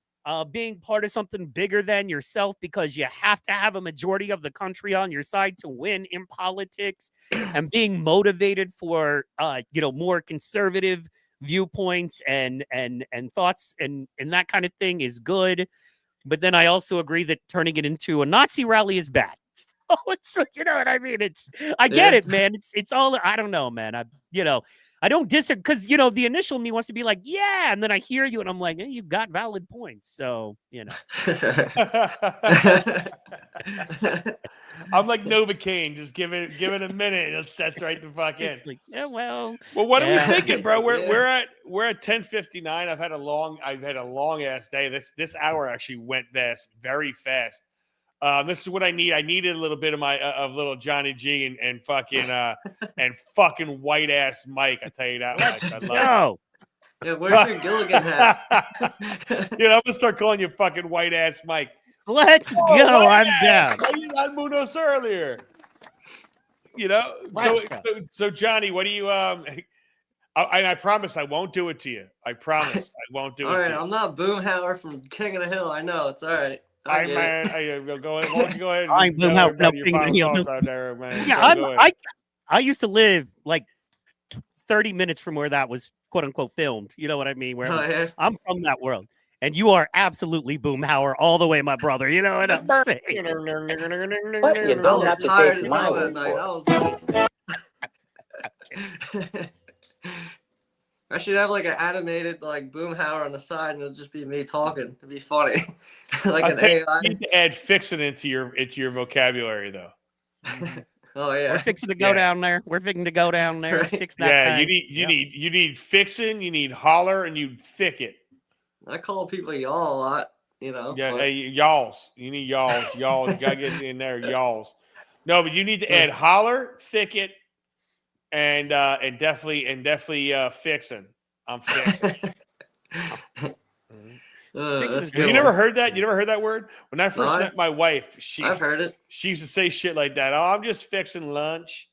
being part of something bigger than yourself because you have to have a majority of the country on your side to win in politics, and being motivated for, more conservative viewpoints and thoughts and that kind of thing is good. But then I also agree that turning it into a Nazi rally is bad. So it's, you know what I mean? I get it, man. It's all, I don't know, man. I don't disagree because, the initial me wants to be like, yeah. And then I hear you and I'm like, you've got valid points. So, I'm like Novocaine. Just give it a minute. It sets right the fuck in. Like, yeah, well, what are we thinking, bro? We're at 10:59. I've had a long ass day. This hour actually went very fast. This is what I need. I needed a little bit of little Johnny G and fucking fucking white ass Mike. I tell you that much. I love it. Yeah, where's your Gilligan hat? I'm gonna start calling you fucking white ass Mike. Let's go. I'm down. I did on Munoz earlier. So Johnny, what do you I promise I won't do it to you. I promise I won't do it. All right, to you. I'm not Boomhauer from King of the Hill. I know it's all right. Go ahead. Go ahead. I'm Boomhauer. No, King of the Hill. Out there, man. Yeah, I used to live like 30 minutes from where that was quote unquote filmed. You know what I mean? Where I'm from that world. And you are absolutely Boomhauer all the way, my brother. You know what I'm saying? I was tired as hell that night. I was like, I should have like an animated like Boomhauer on the side, and it'll just be me talking to be funny, like an AI. You need to add fixing into your vocabulary, though. Oh yeah, we're fixing to go down there. We're fixing to go down there. Right. Fix that. You need fixing. You need holler, and you thick it. I call people y'all a lot, Yeah, hey, y'alls. You need y'alls. Y'all, you gotta get in there, y'alls. No, but you need to add holler, thicket, and definitely fixing. I'm fixing. Fixing That's is good. You never heard that? You never heard that word? When I first No, met my wife, she I've heard it. used to say shit like that. Oh, I'm just fixing lunch.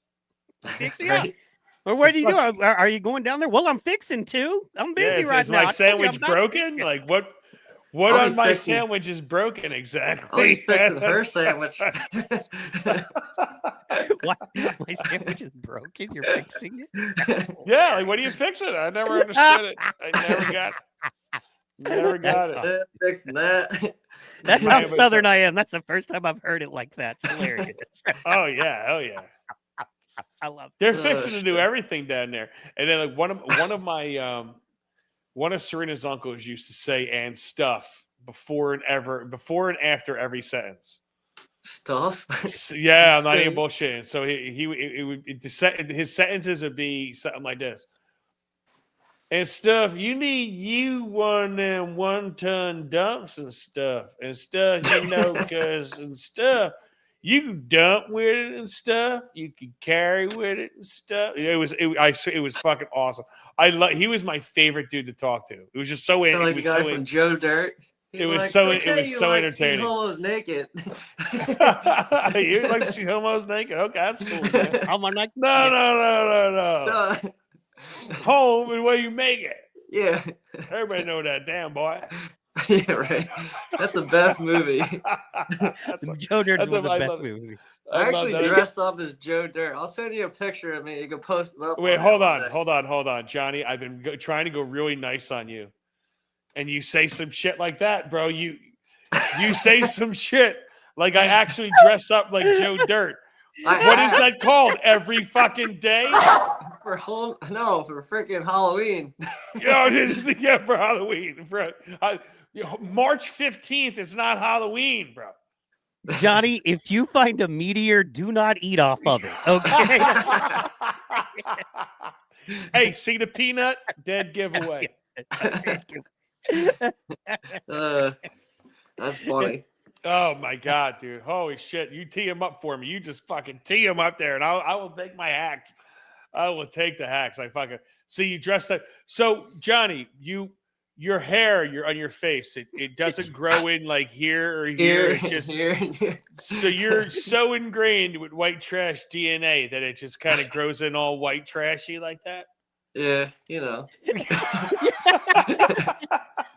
Fixing, yeah. Right? Or what do you do? Are you going down there? Well, I'm fixing too. I'm busy Is right now. my I told you I'm sandwich not broken? fixing. Like what I'll on be my fixing- sandwich is broken I'll exactly? be fixing her sandwich. What? My sandwich is broken. You're fixing it? Yeah, like what are you fixing? I never understood it. I never got That's it. awesome. Fixing that. That's Right, how but southern I am. That's the first time I've heard it like that. It's hilarious. Oh yeah, oh yeah. I love it. They're fixing to do shit. everything down there. And then like one of Serena's uncles used to say and stuff before and after every sentence. Stuff. So, yeah, I'm not That's even good. bullshitting. So his sentences would be something like this. And stuff, you need you one them 1-ton dumps and stuff because and stuff you can dump with it and stuff. You can carry with it and stuff. It was fucking awesome. He was my favorite dude to talk to. It was just so Kinda like it the was guy so from Joe Dirt. He's it was like, so- "It's it okay was you so like entertaining." seeing homos naked. You'd like to see homos naked? Okay, that's cool. Man. I'm like, No. Home and where you make it. Yeah. Everybody know that, damn boy. Yeah, right. That's the best movie. That's a- Joe Dirt that's was the I best love it. movie. I love actually that. dressed up as Joe Dirt. I'll send you a picture of me. You can post it up. Wait, on hold there on, one day. hold on, Johnny. I've been trying to go really nice on you, and you say some shit like that, bro. You say some shit like I actually dress up like Joe Dirt. What is that called? Every fucking day? For home? No, for freaking Halloween. Yeah, for Halloween. March 15th is not Halloween, bro. Johnny, if you find a meteor, do not eat off of it. Okay. Hey, see the peanut? Dead giveaway. That's funny. Oh my god, dude! Holy shit! You tee him up for me. You just fucking tee him up there, and I will take my hacks. I will take the hacks. I fucking see you dressed up. So Johnny, your hair, on your face, it doesn't grow in like here or here. It just Here. so you're so ingrained with white trash DNA that it just kind of grows in all white trashy like that. Yeah, you know.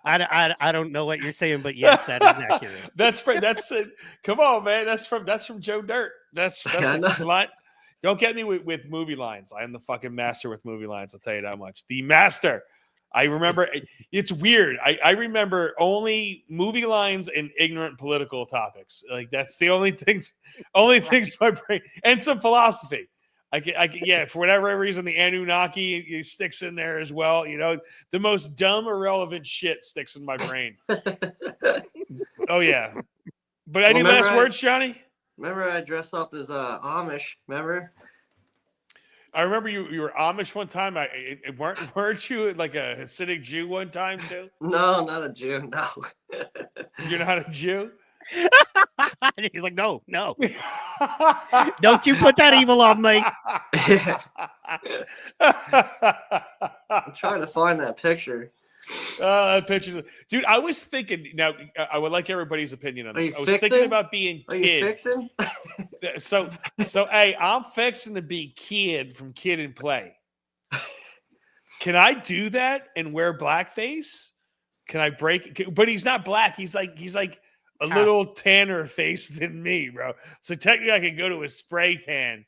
I don't know what you're saying, but yes, that is accurate. Come on, man. That's from Joe Dirt. That's I know. a line. Don't get me with movie lines. I am the fucking master with movie lines. I'll tell you that much. The master. I remember. It's weird. I remember only movie lines and ignorant political topics. Like that's the only things my brain and some philosophy. Yeah, for whatever reason, the Anunnaki sticks in there as well. You know, the most dumb, irrelevant shit sticks in my brain. Oh yeah, but any last words, Johnny? Remember, I dressed up as Amish. Remember? I remember you were Amish one time. Weren't you like a Hasidic Jew one time too? No, not a Jew. No. You're not a Jew. He's like, no. Don't you put that evil on me. I'm trying to find that picture. That picture, dude. I was thinking. Now, I would like everybody's opinion on Are this. you I was thinking fixing? about being Are you kid. fixing? So, hey, I'm fixing to be Kid from Kid and Play. Can I do that and wear blackface? Can I break? But he's not black. He's like a little tanner face than me, bro. So technically, I could go to a spray tan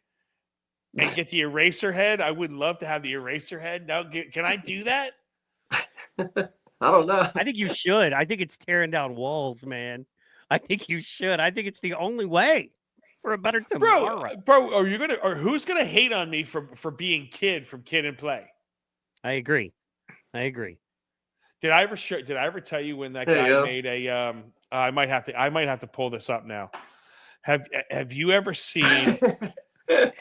and get the eraser head. I would love to have the eraser head. Now, can I do that? I don't know. I think you should. I think it's tearing down walls, man. I think you should. I think it's the only way for a better tomorrow. Bro, or who's gonna hate on me for being Kid from Kid and Play? I agree. Did I ever tell you when that There you guy go. made a I might have to pull this up now. Have you ever seen Why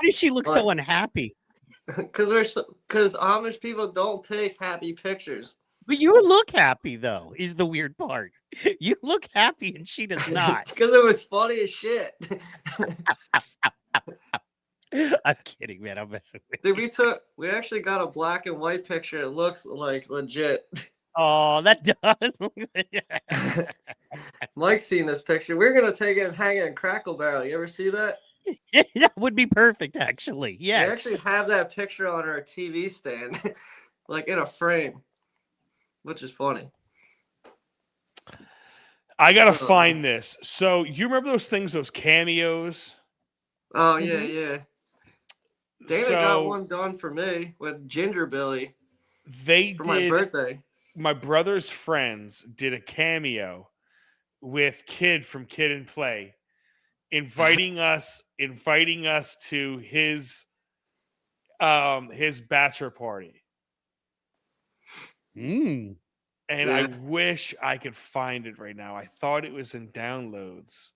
does she look so What? unhappy? Because Amish people don't take happy pictures. But you look happy, though, is the weird part. You look happy, and she does not. Because it was funny as shit. I'm kidding, man. I'm messing with Dude, you. we actually got a black and white picture. It looks like legit. Oh, that does. Mike's seen this picture. We're gonna take it and hang it in Crackle Barrel. You ever see that? That would be perfect, actually. We Yes. actually have that picture on our TV stand, like in a frame, which is funny. I gotta find this. So you remember those things, those cameos? Oh yeah, yeah. Dana got So one done for me with Ginger Billy they for my did. birthday. My brother's friends did a cameo with Kid from Kid and Play, inviting us to his bachelor party. Mm. And Yeah. I wish I could find it right now. I thought it was in downloads.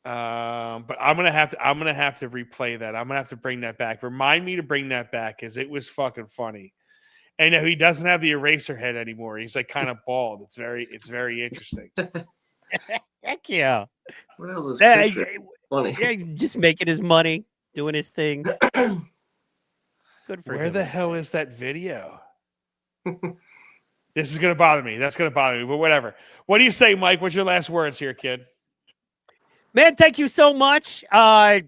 But I'm gonna have to replay that. I'm gonna have to bring that back. Remind me to bring that back because it was fucking funny. And he doesn't have the eraser head anymore. He's like kind of bald. It's very interesting. Heck yeah. What else is Yeah, picture? Funny. yeah, just making his money, doing his thing. Good for Where him. the hell is that video? This is gonna bother me. That's gonna bother me. But whatever. What do you say, Mike? What's your last words here, kid? Man, thank you so much.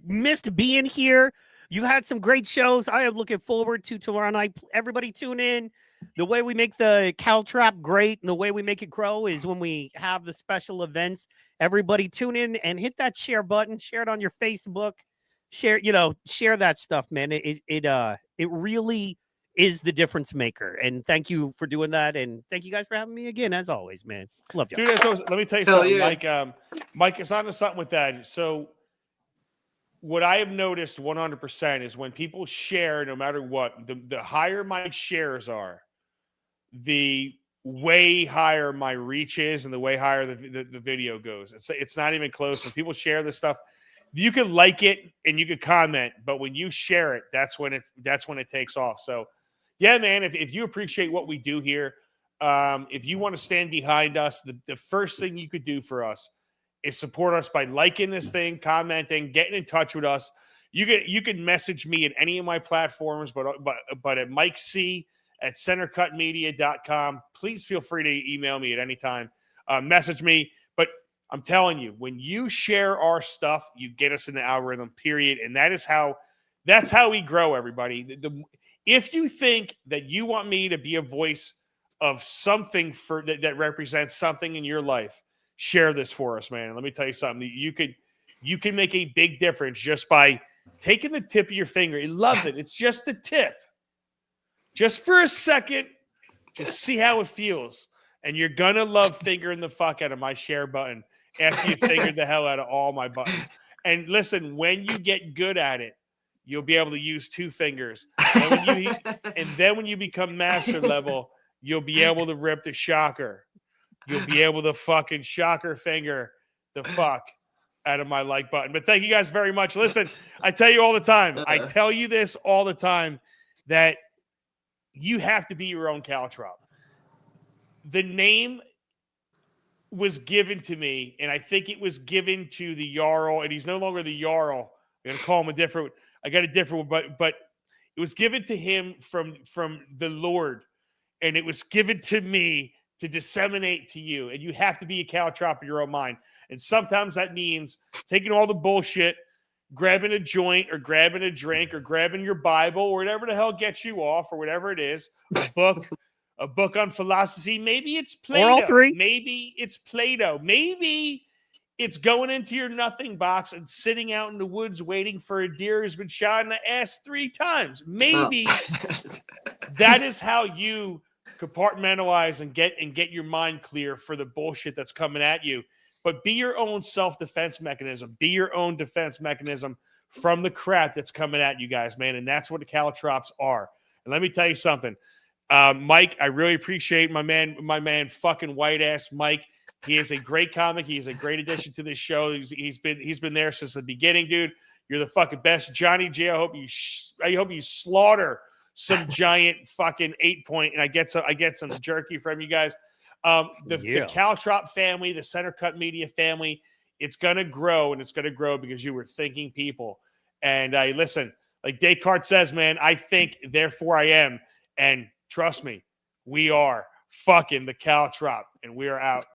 Missed being here. You had some great shows. I am looking forward to tomorrow night. Everybody tune in. The way we make the Caltrap great and the way we make it grow is when we have the special events. Everybody tune in and hit that share button. Share it on your Facebook. Share that stuff, man. It really is the difference maker. And thank you for doing that. And thank you guys for having me again, as always, man. Love you. Dude, let me tell you Hell something, yeah. Mike is onto something with that. So what I have noticed 100% is when people share, no matter what, the higher my shares are, the way higher my reach is and the way higher the video goes. It's not even close. When people share this stuff, you can like it and you can comment, but when you share it, that's when it takes off. So yeah, man, if you appreciate what we do here, if you want to stand behind us, the first thing you could do for us is support us by liking this thing, commenting, getting in touch with us. You can message me at any of my platforms, but at Mike C at centercutmedia.com. Please feel free to email me at any time. Message me. But I'm telling you, when you share our stuff, you get us in the algorithm, period. And that's how we grow, everybody. If you think that you want me to be a voice of something that represents something in your life, share this for us, man. And let me tell you something. You can make a big difference just by taking the tip of your finger. It loves it. It's just the tip. Just for a second, just see how it feels. And you're going to love fingering the fuck out of my share button after you fingered the hell out of all my buttons. And listen, when you get good at it, you'll be able to use two fingers. And then when you become master level, you'll be able to rip the shocker. You'll be able to fucking shocker finger the fuck out of my like button. But thank you guys very much. Listen, I tell you all the time. I tell you this all the time that you have to be your own caltrop. The name was given to me, and I think it was given to the Jarl, and he's no longer the Jarl. I'm going to call him a different. I got a different one, but it was given to him from the Lord, and it was given to me to disseminate to you. And you have to be a caltrop of your own mind. And sometimes that means taking all the bullshit, grabbing a joint or grabbing a drink or grabbing your Bible or whatever the hell gets you off or whatever it is, a book on philosophy. Maybe it's Plato. Or all three. Maybe it's Plato. Maybe it's going into your nothing box and sitting out in the woods waiting for a deer who's been shot in the ass 3 times. Maybe that is how you compartmentalize and get your mind clear for the bullshit that's coming at you. But be your own self-defense mechanism. Be your own defense mechanism from the crap that's coming at you guys, man. And that's what the caltrops are. And let me tell you something. Mike, I really appreciate my man fucking white ass Mike. He is a great comic. He is a great addition to this show. He's been there since the beginning, dude. You're the fucking best. Johnny J, I hope you slaughter some giant fucking 8-point, and I get some jerky from you guys. The Caltrop family, the Center Cut Media family, it's gonna grow, and it's gonna grow because you were thinking people. And listen, like Descartes says, man, I think, therefore I am. And trust me, we are fucking the Caltrop, and we are out.